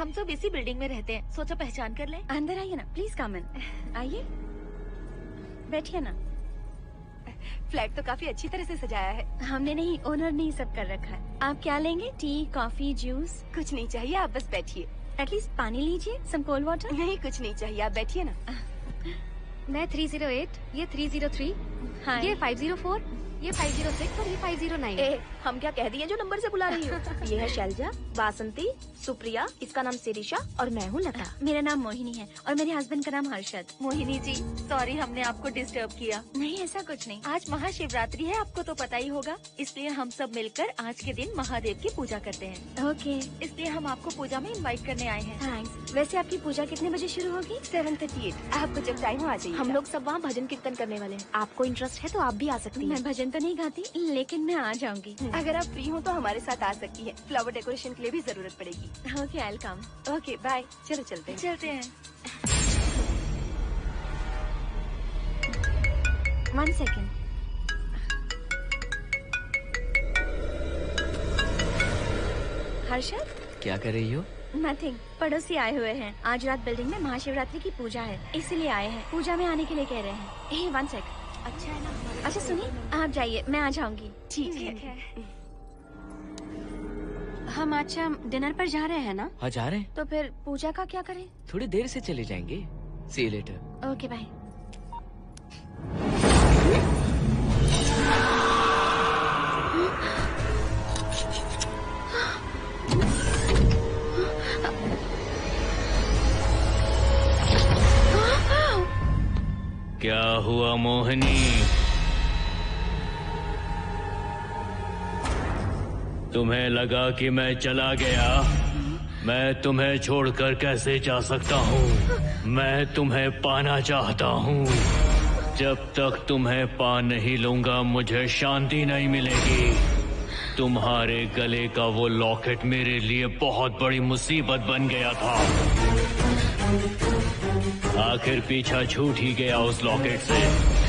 हम सब इसी बिल्डिंग में रहते हैं, सोचा पहचान कर लें। अंदर आइए ना, प्लीज कम इन। आइए, बैठिए ना। फ्लैट तो काफी अच्छी तरह से सजाया है। हमने नहीं, ओनर ने ही सब कर रखा है। आप क्या लेंगे? T, coffee, juice? कुछ नहीं चाहिए, आप बस बैठिए। एटलीस्ट पानी लीजिए, सम कोल्ड वाटर। नहीं, कुछ नहीं चाहिए, आप बैठिए ना। मैं 308, ये 303, ये 504, ये 506 और ये 509। ए, हम क्या कह दिए जो नंबर से बुला रही हो? ये है शैलजा, वासंती, सुप्रिया, इसका नाम शिरीषा और मैं हूँ लता। मेरा नाम मोहिनी है और मेरे हस्बैंड का नाम हर्षद। मोहिनी जी, सॉरी हमने आपको डिस्टर्ब किया। नहीं, ऐसा कुछ नहीं। आज महाशिवरात्रि है, आपको तो पता ही होगा, इसलिए हम सब मिलकर आज के दिन महादेव की पूजा करते हैं। ओके, इसलिए हम आपको पूजा में इनवाइट करने आए हैं। थैंक्स। वैसे आपकी पूजा कितने बजे शुरू होगी? 7:38। आपको जब टाइम हो आ जाइए। हम लोग सब वहाँ भजन कीर्तन करने वाले हैं। आपको इंटरेस्ट है तो आप भी आ सकती हैं। मैं भजन तो नहीं गाती, लेकिन मैं आ जाऊंगी। अगर आप फ्री हो तो हमारे साथ आ सकती है। फ्लावर डेकोरेशन के लिए भी जरूरत पड़ेगी। Okay, I will come. Okay, bye. चलो चलते हैं। चलते हैं। 1 सेकेंड। हर्षद, क्या कर रही हो? नथिंग। पड़ोसी आए हुए हैं। आज रात बिल्डिंग में महाशिवरात्रि की पूजा है, इसीलिए आए हैं। पूजा में आने के लिए कह रहे हैं। 1 सेक। अच्छा है ना? अच्छा सुनिए, आप जाइए, मैं आ जाऊंगी। ठीक है। हम अच्छा डिनर पर जा रहे हैं ना? हाँ, जा रहे हैं। तो फिर पूजा का क्या करें? थोड़ी देर से चले जाएंगे। See you later. Okay, bye. क्या हुआ मोहिनी? तुम्हें लगा कि मैं चला गया? मैं तुम्हें छोड़कर कैसे जा सकता हूँ? मैं तुम्हें पाना चाहता हूँ। जब तक तुम्हें पा नहीं लूंगा मुझे शांति नहीं मिलेगी। तुम्हारे गले का वो लॉकेट मेरे लिए बहुत बड़ी मुसीबत बन गया था। आखिर पीछा छूट ही गया उस लॉकेट से।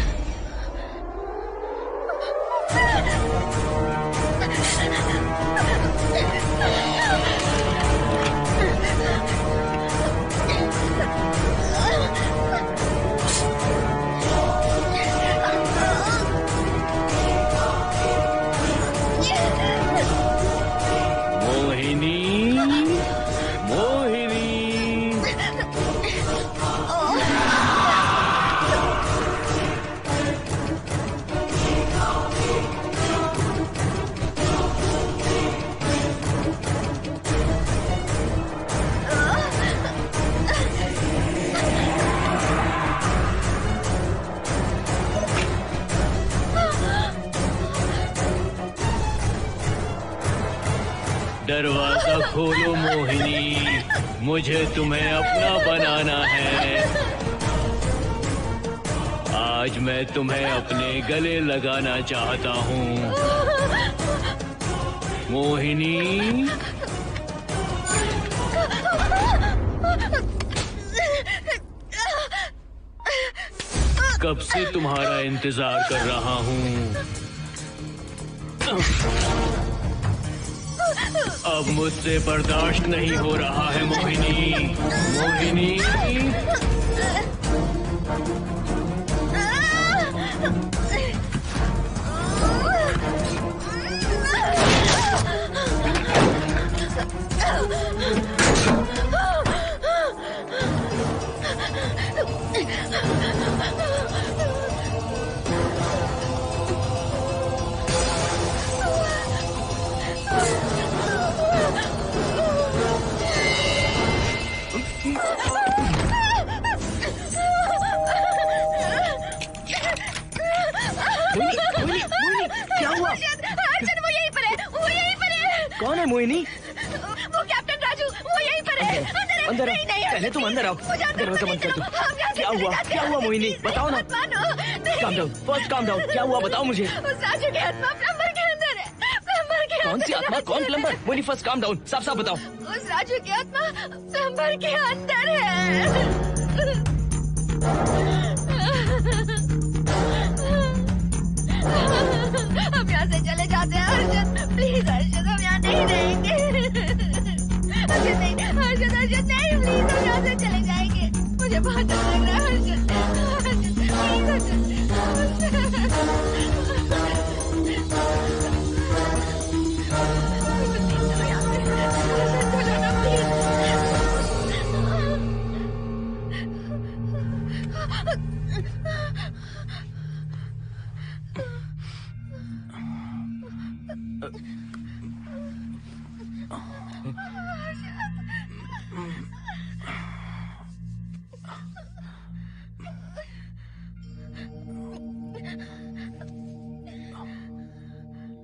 दरवाजा खोलो मोहिनी, मुझे तुम्हें अपना बनाना है। आज मैं तुम्हें अपने गले लगाना चाहता हूँ मोहिनी। कब से तुम्हारा इंतजार कर रहा हूँ। अब मुझसे बर्दाश्त नहीं हो रहा है मोहिनी। मोहिनी क्या हुआ? वो यहीं पर है, वो यहीं पर है। कौन है मोहिनी? वो कैप्टन राजू, वो यहीं पर है। अंदर नहीं, नहीं, पहले तुम अंदर आओ। दरवाजा बंद कर दो। क्या हुआ? क्या हुआ मोहिनी? बताओ ना। Calm down, first calm down. क्या हुआ बताओ मुझे। उस राजू की आत्मा प्लम्बर के अंदर है। प्लम्बर के कौन सी आत्मा? कौन plumber? Mohini first calm down, साफ साफ बताओ। उस राजू की आत्मा प्लम्बर के अंदर है। हम यहाँ से चले जाते हैं हर्षद, प्लीज हर्षद, हम यहाँ नहीं रहेंगे। हर्षद नहीं, हर्षद, हर्षद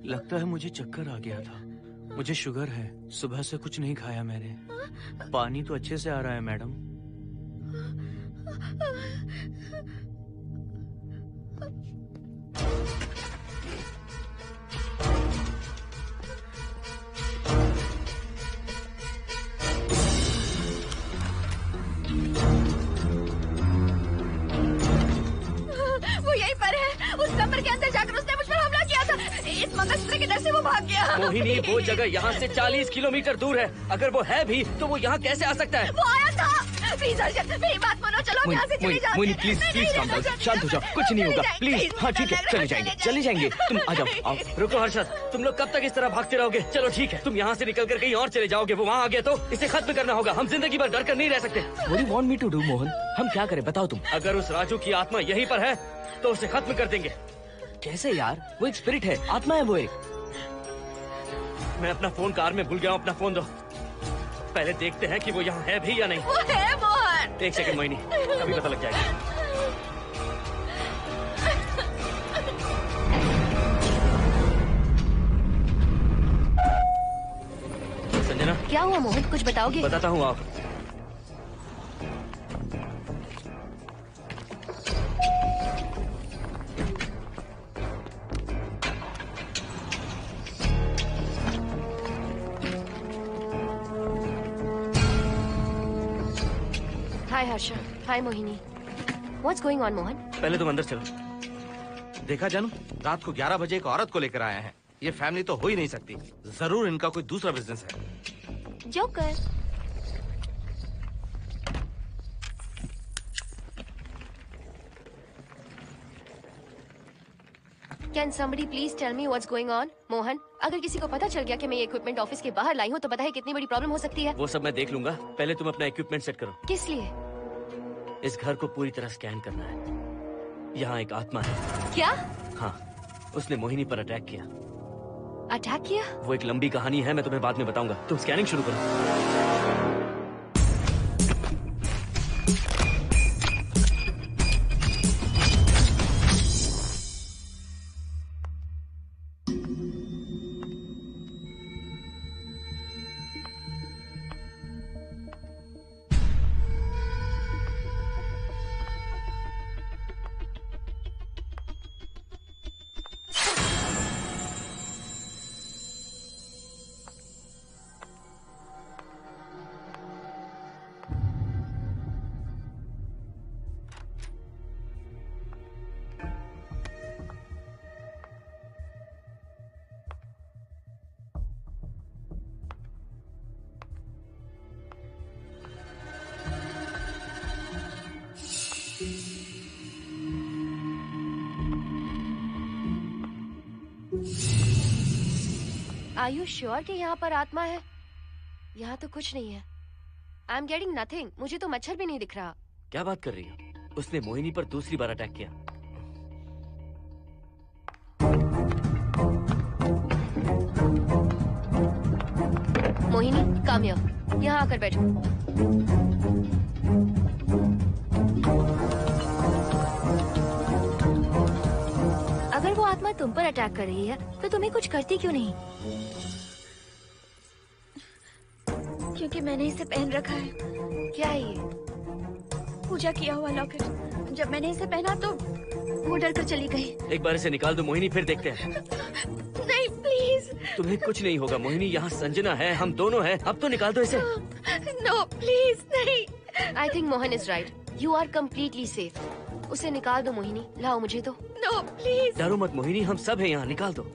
लगता है मुझे चक्कर आ गया था। मुझे शुगर है, सुबह से कुछ नहीं खाया मैंने। पानी तो अच्छे से आ रहा है मैडम। वो यहीं पर है। उस कमरे के अंदर जाकर उसने मुझ पर हमला किया था। इस मंगलसूत्र के डर से वो भाग गया। मोहिनी, वो जगह यहाँ से 40 किलोमीटर दूर है। अगर वो है भी तो वो यहाँ कैसे आ सकता है? वो आया था। प्लीज अर्जुन, मेरी बात मानो, चलो यहाँ से चले जाते मोहिनी हैं। प्लीज प्लीज काम डाउन, शांत हो जाओ, कुछ नहीं होगा प्लीज। हाँ ठीक है, चले जाएंगे, तुम आ जाओ, आओ। रुको हर्षद, तुम लोग कब तक इस तरह भागते रहोगे? चलो ठीक है, तुम यहाँ से निकल कर कहीं और चले जाओगे। वो वहाँ आ गया तो इसे खत्म करना होगा। हम जिंदगी भर डर कर नहीं रह सकते। What do you want me to do, Mohan? हम क्या करें बताओ तुम। अगर उस राजू की आत्मा यहीं पर है तो उसे खत्म कर देंगे। कैसे यार? वो एक स्पिरिट है, आत्मा है वो एक। मैं अपना फोन कार में भूल गया हूँ। अपना फोन दो। पहले देखते हैं कि वो यहाँ है भी या नहीं। वो है मोहन। एक सेकंड मोहिनी, अभी पता लग जाएगा। संजना, क्या हुआ मोहन, कुछ बताओगे? बताता हूँ आप। हाय हर्षा, हाय Mohini. What's going on, Mohan? पहले तुम अंदर चलो। देखा जानू, रात को 11 बजे एक औरत को लेकर आया है। ये फैमिली तो हो ही नहीं सकती। जरूर इनका कोई दूसरा बिजनेस है। Joker. Can somebody please tell me what's going on? Mohan, अगर किसी को पता चल गया कि मैं ये इक्विपमेंट ऑफिस के बाहर लाई हूँ तो पता है कितनी बड़ी प्रॉब्लम हो सकती है। वो सब मैं देख लूंगा। पहले तुम अपना इक्विपमेंट सेट करो। किस लिए? इस घर को पूरी तरह स्कैन करना है। यहाँ एक आत्मा है। क्या? हाँ, उसने मोहिनी पर अटैक किया। अटैक किया? वो एक लंबी कहानी है, मैं तुम्हें बाद में बताऊंगा। तुम स्कैनिंग शुरू करो। Are you sure कि यहाँ पर आत्मा है? यहाँ तो कुछ नहीं है। I am getting nothing. मुझे तो मच्छर भी नहीं दिख रहा। क्या बात कर रही हो? उसने मोहिनी पर दूसरी बार अटैक किया। मोहिनी, कम यहाँ आकर बैठो। अगर वो आत्मा तुम पर अटैक कर रही है तो तुम्हें कुछ करती क्यों नहीं? क्योंकि मैंने इसे पहन रखा है। क्या है ये? पूजा किया हुआ लॉकेट। जब मैंने इसे पहना तो वो डर कर चली गई। एक बार इसे निकाल दो मोहिनी, फिर देखते हैं। नहीं प्लीज। तुम्हें कुछ नहीं होगा मोहिनी, यहाँ संजना है, हम दोनों हैं। अब तो निकाल दो इसे। नो प्लीज नहीं। I think Mohan is right. You are completely safe. उसे निकाल दो मोहिनी। लाओ मुझे दो। No please. डरो मत मोहिनी, हम सब हैं यहाँ, निकाल दो।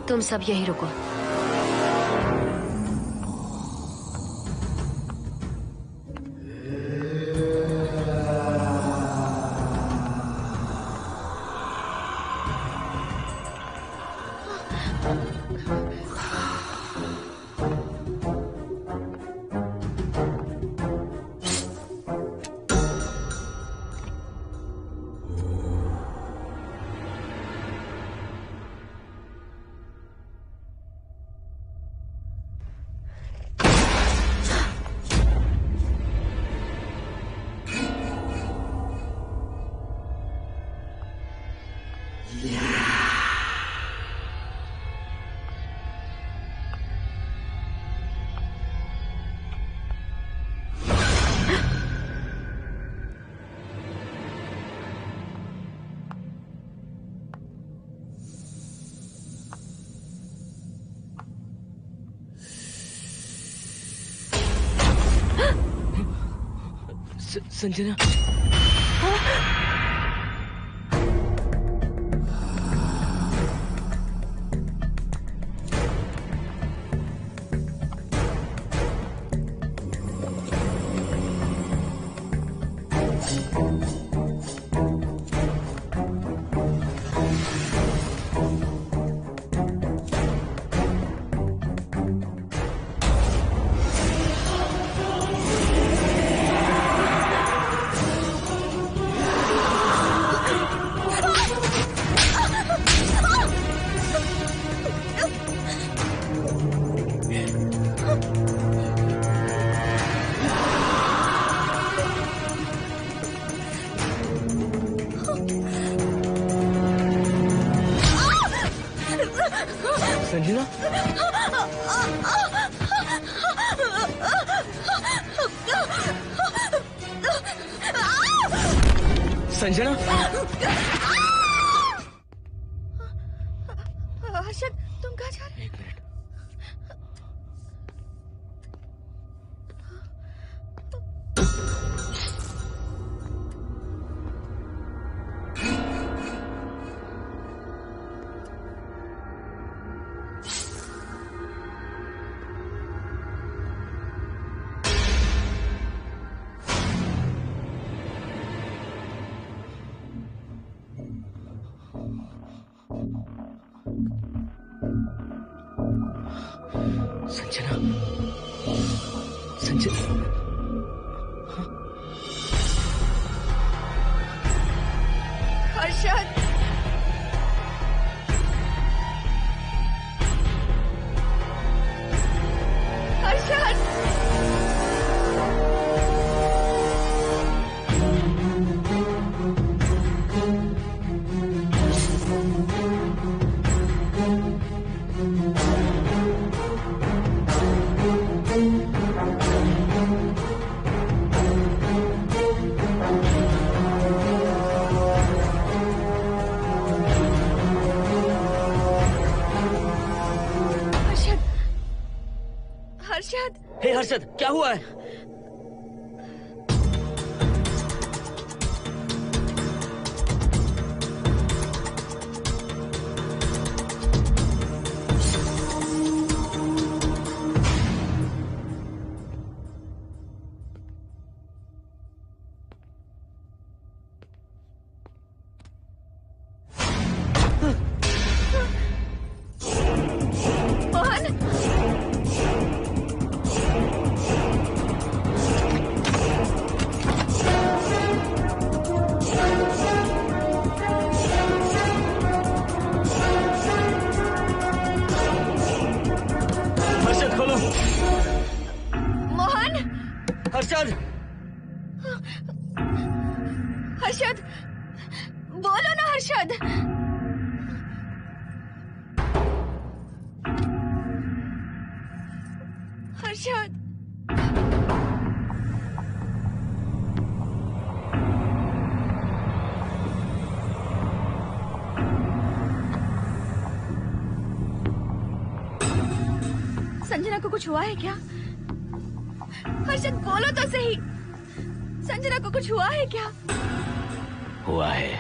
तुम सब यही रुको। संजना, संजना, संजना, हर्षद, तुम कहाँ जा रहे? एक मिनट। संजना, संजना, हर्षद, हर्षद, हर्षद, हे हर्षद, क्या हुआ है? मोहन, हर्षद खोलो। मोहन, हर्षद, हर्षद, बोलो ना हर्षद। हर्षद, संजना को कुछ हुआ है क्या? हर्षद, बोलो तो सही। संजना को कुछ हुआ है क्या? हुआ है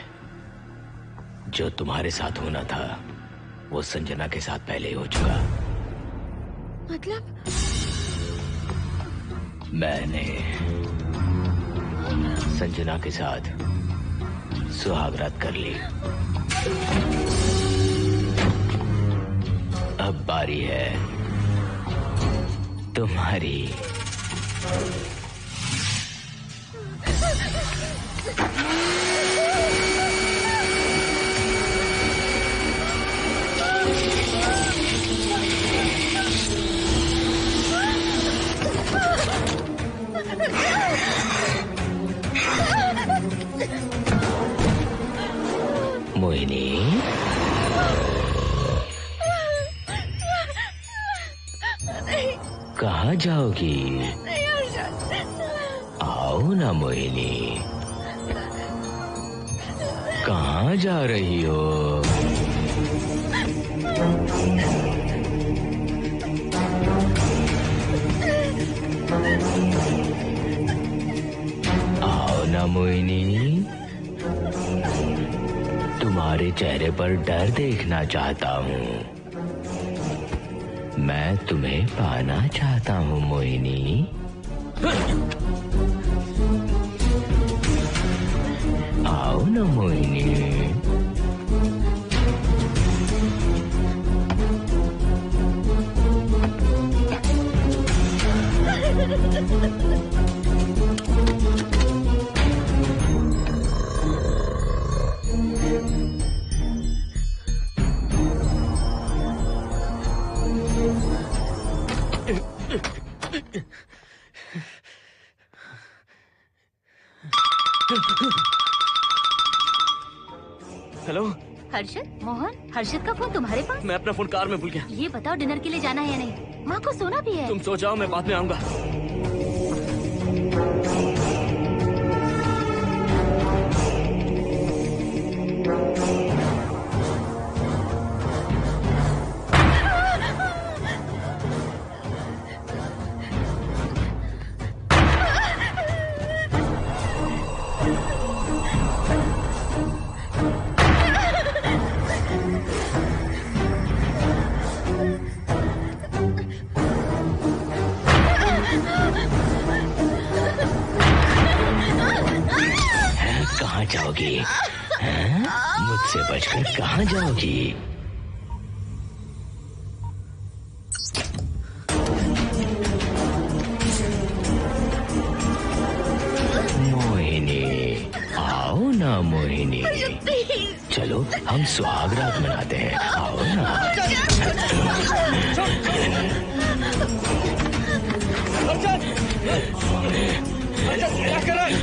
जो तुम्हारे साथ होना था वो संजना के साथ पहले ही हो चुका। मतलब? मैंने संजना के साथ सुहागरात कर ली। अब बारी है तुम्हारी। मोहिनी, कहाँ जाओगी? आओ ना मोहिनी, कहाँ जा रही हो? आओ ना मोहिनी, तुम्हारे चेहरे पर डर देखना चाहता हूँ। मैं तुम्हें पाना चाहता हूँ मोहिनी। आओ ना मोहिनी। हेलो हर्षद, मोहन, हर्षद का फोन तुम्हारे पास? मैं अपना फोन कार में भूल गया। ये बताओ डिनर के लिए जाना है या नहीं? माँ को सोना भी है। तुम सो जाओ, मैं बाद में आऊंगा। कहाँ जाओगी? मुझसे बचकर कहाँ जाओगी? मोहिनी, आओ ना मोहिनी। चलो हम सुहागरात मनाते हैं, आओ ना। क्या कर रहा है?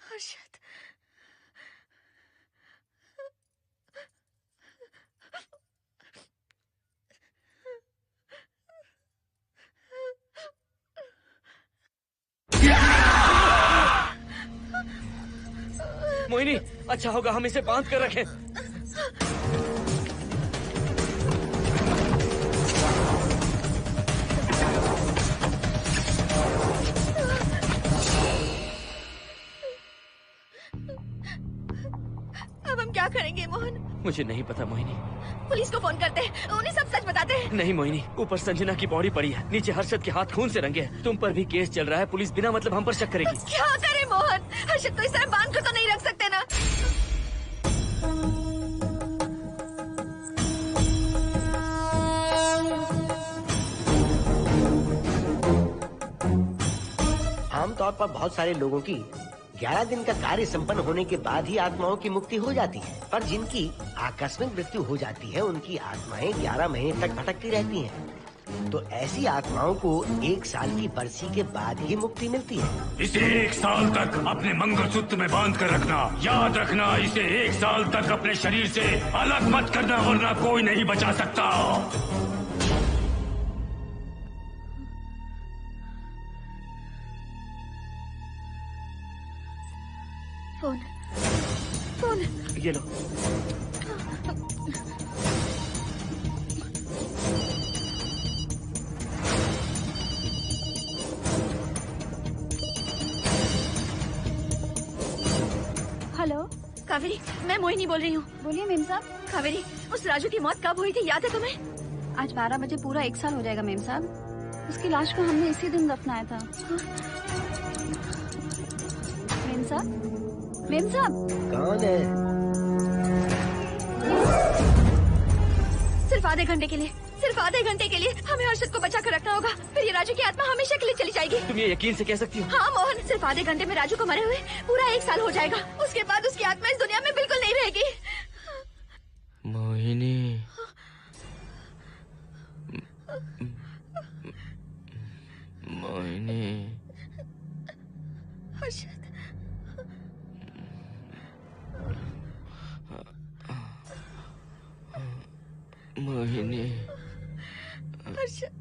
हर्षद, मोहिनी, अच्छा होगा हम इसे बांध कर रखें। अब हम क्या करेंगे मोहन? मुझे नहीं पता मोहिनी। पुलिस को फोन करते हैं, उन्हें सब सच बताते हैं। नहीं मोहिनी, ऊपर संजना की बॉडी पड़ी है, नीचे हर्षद के हाथ खून से रंगे हैं। तुम पर भी केस चल रहा है, पुलिस बिना मतलब हम पर शक करेगी। क्या करे मोहन? हर्षद को इस तरह बांध कर तो नहीं रख सकते ना। आमतौर पर बहुत सारे लोगों की 11 दिन का कार्य संपन्न होने के बाद ही आत्माओं की मुक्ति हो जाती है, पर जिनकी आकस्मिक मृत्यु हो जाती है उनकी आत्माएं 11 महीने तक भटकती रहती हैं। तो ऐसी आत्माओं को 1 साल की बरसी के बाद ही मुक्ति मिलती है। इसे 1 साल तक अपने मंगलसूत्र में बांध कर रखना। याद रखना, इसे 1 साल तक अपने शरीर से अलग मत करना, वरना कोई नहीं बचा सकता। फोन ये लो। हेलो कावेरी, मैं मोहिनी बोल रही हूँ। बोलिए मेम साहब। कावेरी, उस राजू की मौत कब हुई थी, याद है तुम्हें? आज 12 बजे पूरा 1 साल हो जाएगा मेम साहब। उसकी लाश को हमने इसी दिन दफनाया था। मेम साहब, मेम साहब। कौन है? सिर्फ आधे घंटे के लिए, सिर्फ आधे घंटे के लिए हमें हर्षद को बचा कर रखना होगा, फिर ये राजू की आत्मा हमेशा के लिए चली जाएगी। तुम ये यकीन से कह सकती हो? हाँ मोहन, सिर्फ आधे घंटे में राजू को मरे हुए पूरा 1 साल हो जाएगा। उसके बाद उसकी आत्मा इस दुनिया में बिल्कुल नहीं रहेगी। मोहिनी, मोहिनी, हर्षद, मोहिनी, हर्षद,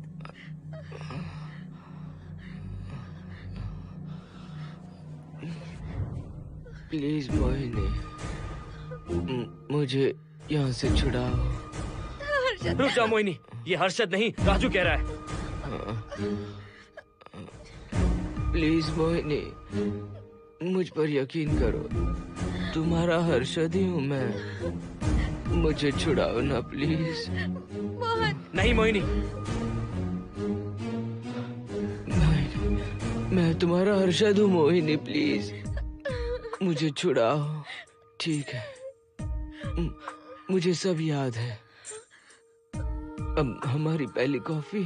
प्लीज मोहिनी, मुझे यहाँ से छुड़ाओ। रुक जाओ मोहिनी, ये हर्षद नहीं राजू कह रहा है। प्लीज मोहिनी, मुझ पर यकीन करो, तुम्हारा हर्षद ही हूँ मैं। मुझे छुड़ाओ ना प्लीज। मोहन। नहीं मोहिनी, मैं तुम्हारा हर्षद हूँ मोहिनी, प्लीज मुझे छुड़ाओ। ठीक है, मुझे सब याद है। अब हमारी पहली कॉफी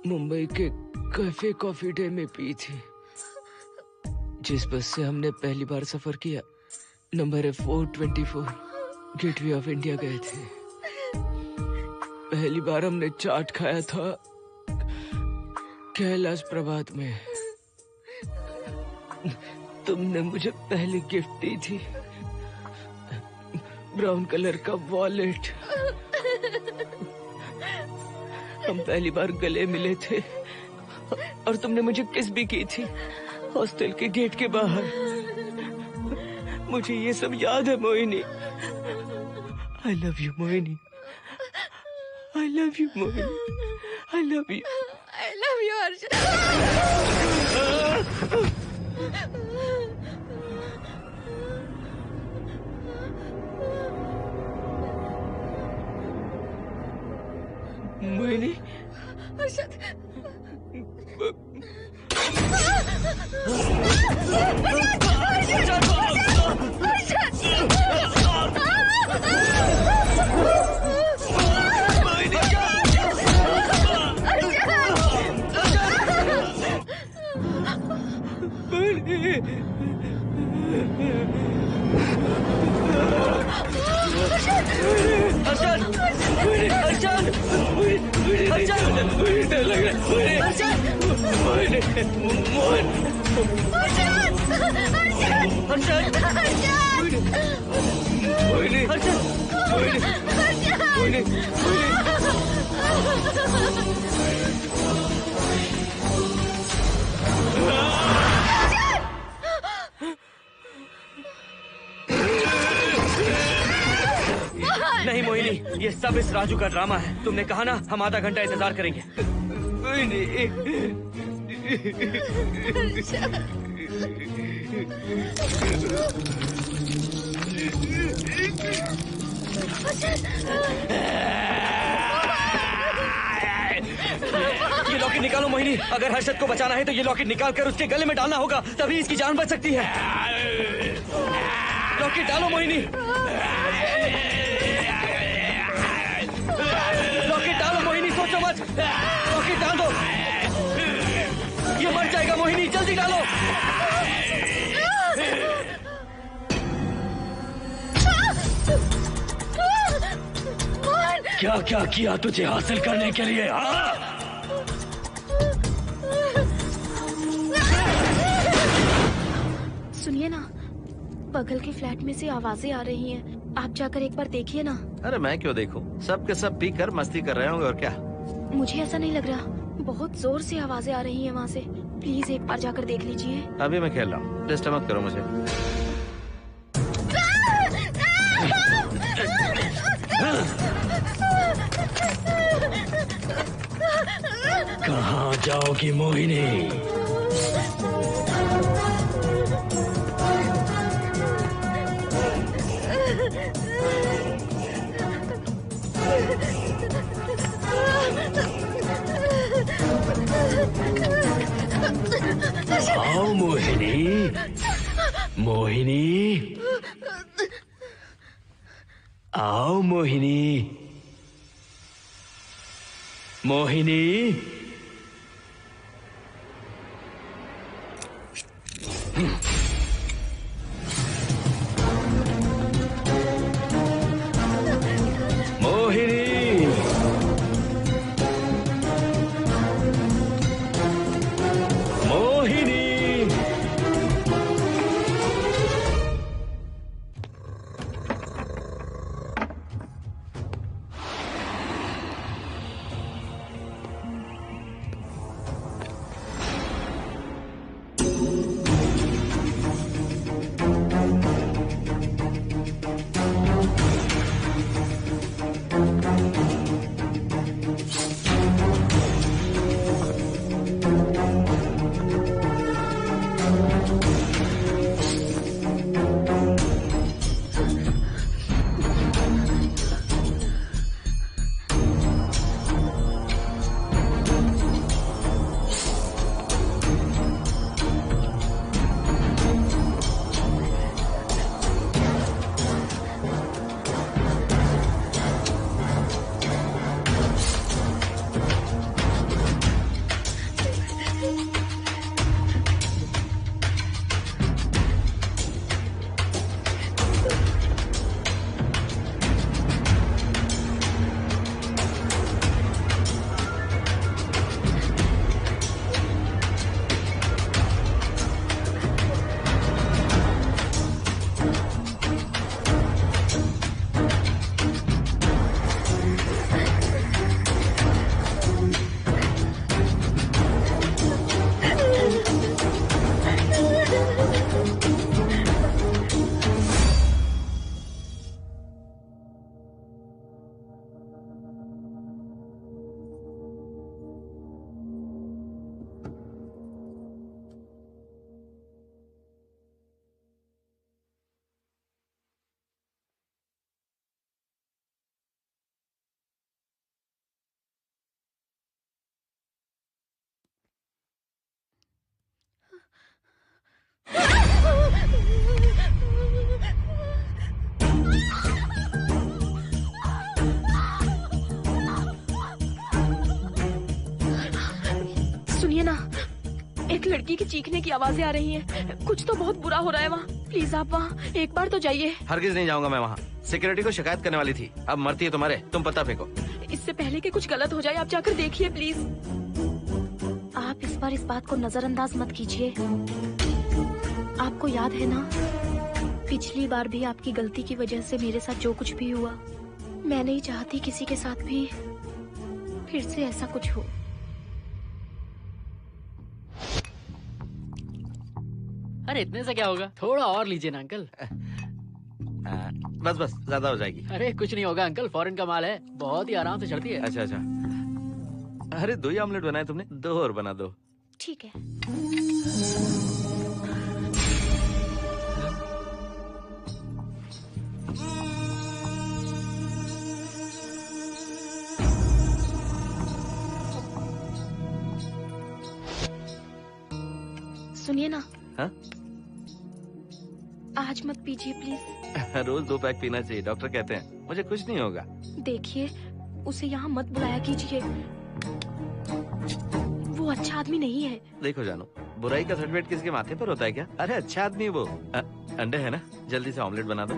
मुंबई के कैफे कॉफी डे में पी थी। जिस बस से हमने पहली बार सफर किया, नंबर है 424, गेटवे ऑफ इंडिया गए थे। पहली बार हमने चाट खाया था कैलाश प्रभात में। तुमने मुझे पहली गिफ्ट दी थी, ब्राउन कलर का वॉलेट। हम पहली बार गले मिले थे और तुमने मुझे किस भी की थी हॉस्टल के गेट के बाहर। मुझे ये सब याद है Mohini. I love you Mohini, I love you Mohini, I love you, I love you Harshad. Mohini, Harshad, नहीं मोहिनी, ये सब इस राजू का ड्रामा है। तुमने कहा ना हम आधा घंटा इंतजार करेंगे। ये लॉकेट निकालो मोहिनी। अगर हर्षद को बचाना है तो ये लॉकेट निकाल कर उसके गले में डालना होगा, तभी इसकी जान बच सकती है। लॉकेट डालो मोहिनी, लॉकेट डालो मोहिनी, सोचो मत। लॉकेट डाल दो, ये मर जाएगा मोहिनी। मोहिनी जल्दी डालो। क्या क्या किया तुझे हासिल करने के लिए? सुनिए ना, बगल के फ्लैट में से आवाजें आ रही हैं। आप जाकर एक बार देखिए ना। अरे मैं क्यों देखूं? सब के सब पी कर मस्ती कर रहे होंगे और क्या। मुझे ऐसा नहीं लग रहा, बहुत जोर से आवाजें आ रही हैं वहाँ से। प्लीज एक बार जाकर देख लीजिए। अभी मैं खेल रहा हूँ, डिस्टर्ब मत करो मुझे। कहाँ जाओगी मोहिनी? आओ मोहिनी, मोहिनी, आओ मोहिनी, मोहिनी। मोहिनी, मोहिनी। सुनिए ना, एक लड़की की चीखने की आवाजें आ रही हैं। कुछ तो बहुत बुरा हो रहा है वहाँ। प्लीज आप वहाँ एक बार तो जाइए। हरगिज नहीं जाऊंगा मैं वहाँ। सिक्योरिटी को शिकायत करने वाली थी, अब मरती है तुम्हारे, तुम पता फेंको। इससे पहले कि कुछ गलत हो जाए आप जाकर देखिए प्लीज। आप इस बार इस बात को नजरअंदाज मत कीजिए। आपको याद है ना, पिछली बार भी आपकी गलती की वजह से मेरे साथ जो कुछ भी हुआ, मैं नहीं चाहती किसी के साथ भी फिर से ऐसा कुछ हो। अरे इतने से क्या होगा, थोड़ा और लीजिए ना अंकल। बस बस, ज्यादा हो जाएगी। अरे कुछ नहीं होगा अंकल, फॉरेन का माल है, बहुत ही आराम से चढ़ती है। अच्छा अच्छा। अरे 2 ही ऑमलेट बनाए तुमने, 2 और बना दो। ठीक है। सुनिए ना। हाँ? आज मत पीजिए प्लीज। रोज 2 पैक पीना चाहिए, डॉक्टर कहते हैं। मुझे कुछ नहीं होगा। देखिए, उसे यहाँ मत बुलाया कीजिए, वो अच्छा आदमी नहीं है। देखो जानू, बुराई का सर्टिफिकेट किसके माथे पर होता है क्या? अरे अच्छा आदमी वो। अंडे है ना? जल्दी से ऑमलेट बना दो।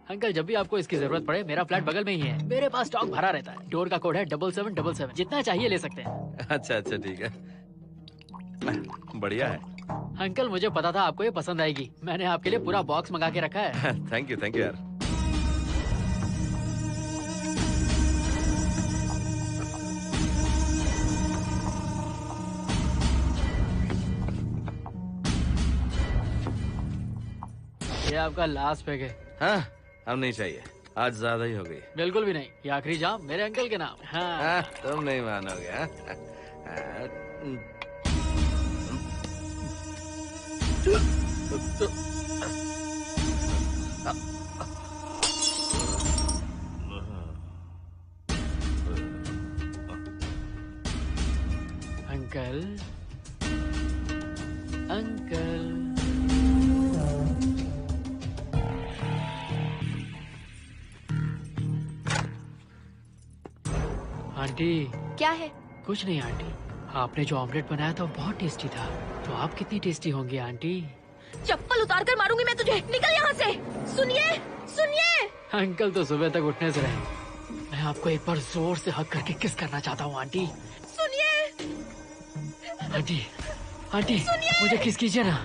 अंकल जब भी आपको इसकी जरूरत पड़े मेरा फ्लैट बगल में ही है। मेरे पास स्टॉक भरा रहता है। डोर का कोड है 7777। जितना चाहिए ले सकते हैं। अच्छा अच्छा ठीक है, बढ़िया है। अंकल मुझे पता था आपको ये पसंद आएगी। मैंने आपके लिए पूरा बॉक्स मंगा के रखा है। थैंक यू यार। ये आपका लास्ट पैक है। हाँ, अब नहीं चाहिए, आज ज्यादा ही हो गई। बिल्कुल भी नहीं, ये आखिरी जाम मेरे अंकल के नाम। हाँ। तुम नहीं मानोगे। Uncle uncle aunty. क्या है? कुछ नहीं आंटी, आपने जो ऑमलेट बनाया था वो बहुत टेस्टी था। तो आप कितनी टेस्टी होंगी आंटी? चप्पल उतार कर मारूंगी मैं तुझे। निकल यहाँ से। सुनिए सुनिए। अंकल तो सुबह तक उठने से रहे। मैं आपको एक बार जोर से हक करके किस करना चाहता हूँ आंटी। सुनिए आंटी। आंटी मुझे किस कीजिए ना।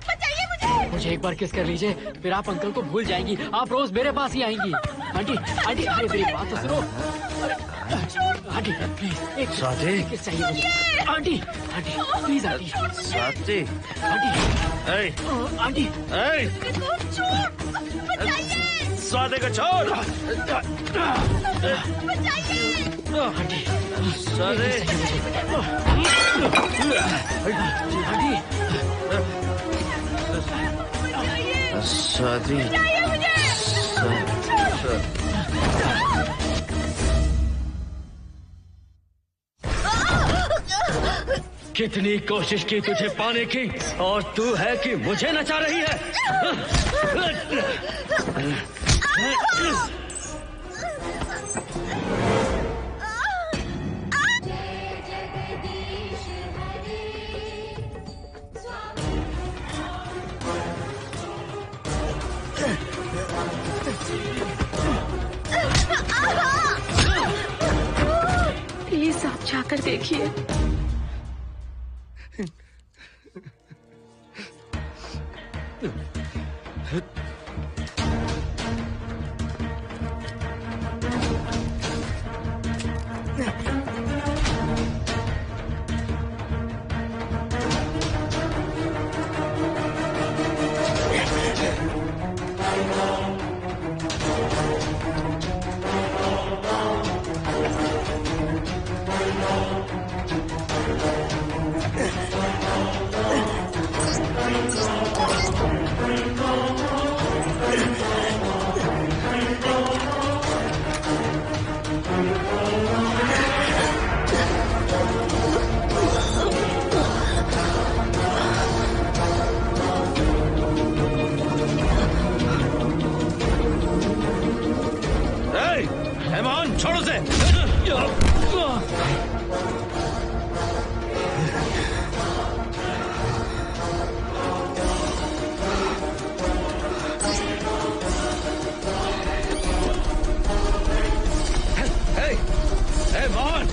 बचाइए मुझे। मुझे एक बार किस कर लीजिए, फिर आप अंकल को भूल जाएंगी। आप रोज मेरे पास ही आएंगी। आंटी आंटी अरे मेरी बात तो सुनो। आंटी प्लीज एक किस चाहिए मुझे। Aunty aunty please aunty. Swati. Aunty aunty Swati को छोड़। आंटी स्वाति। स्वाति। कितनी कोशिश की तुझे पाने की, और तू है कि मुझे नचा रही है। प्लीज आप जाकर देखिए। छोड़ो से। Hey, Mohan!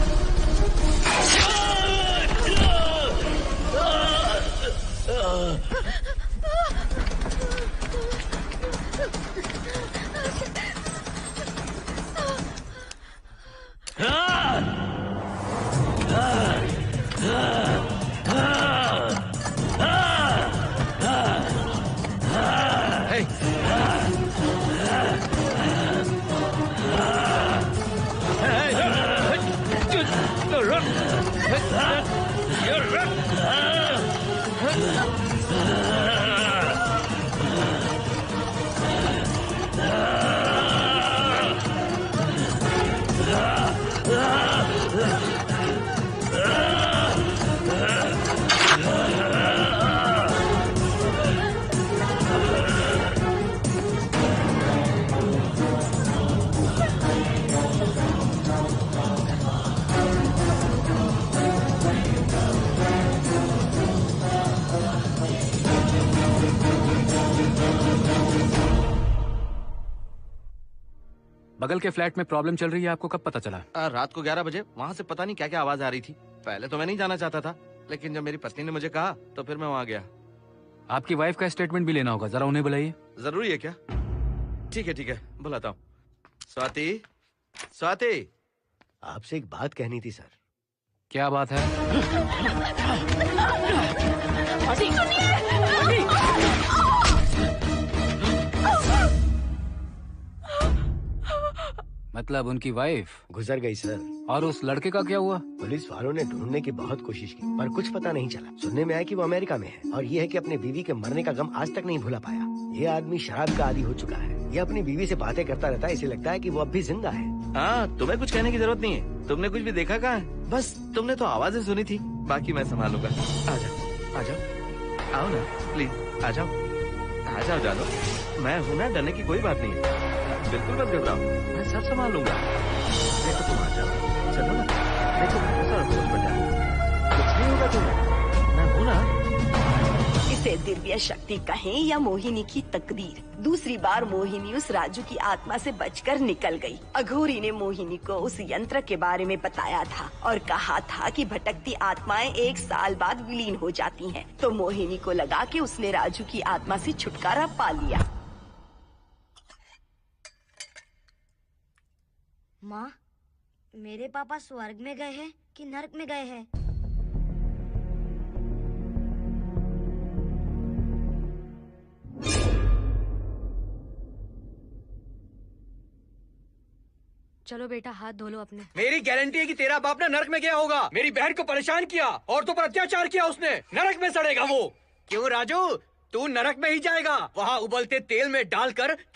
बगल के फ्लैट में प्रॉब्लम चल रही है, आपको कब पता चला? रात को 11 बजे वहाँ से पता नहीं क्या क्या आवाज आ रही थी। पहले तो मैं नहीं जाना चाहता था, लेकिन जब मेरी पत्नी ने मुझे कहा तो फिर मैं वहाँ गया। आपकी वाइफ का स्टेटमेंट भी लेना होगा, जरा उन्हें बुलाइए। जरूरी है क्या? ठीक है, बुलाता हूँ। स्वाति, स्वाति, आपसे एक बात कहनी थी सर। क्या बात है? मतलब उनकी वाइफ गुजर गई सर। और उस लड़के का क्या हुआ? पुलिस वालों ने ढूंढने की बहुत कोशिश की पर कुछ पता नहीं चला। सुनने में आया कि वो अमेरिका में है और ये है कि अपने बीवी के मरने का गम आज तक नहीं भुला पाया। ये आदमी शराब का आदी हो चुका है। ये अपनी बीवी से बातें करता रहता है, इसे लगता है कि वो अब भी जिंदा है। हाँ, तुम्हें कुछ कहने की जरूरत नहीं है। तुमने कुछ भी देखा कहाँ है? बस तुमने तो आवाजें सुनी थी, बाकी मैं संभालूंगा। आ जाओ, आओ ना प्लीज, आ जाओ जानो। मैं हूँ ना, डरने की कोई बात नहीं है। बिल्कुल मत घबराओ, मैं सब संभाल लूंगा। देखो तुम आ जाओ, चलो ना। देखो भरोसा रखो मुझ पर जाओ, कुछ नहीं होगा तुम्हें, मैं हूँ ना। इसे दिव्य शक्ति कहें या मोहिनी की तकदीर, दूसरी बार मोहिनी उस राजू की आत्मा से बचकर निकल गई। अघोरी ने मोहिनी को उस यंत्र के बारे में बताया था और कहा था कि भटकती आत्माएं 1 साल बाद विलीन हो जाती हैं। तो मोहिनी को लगा कि उसने राजू की आत्मा से छुटकारा पा लिया। माँ, मेरे पापा स्वर्ग में गए हैं कि नरक में गए हैं? चलो बेटा, हाथ धो लो अपने। मेरी गारंटी है कि तेरा बाप ना नरक में गया होगा। मेरी बहन को परेशान किया, औरतों पर अत्याचार किया उसने। नरक में सड़ेगा वो। क्यों राजू, तू नरक में ही जाएगा। वहाँ उबलते तेल में डालकर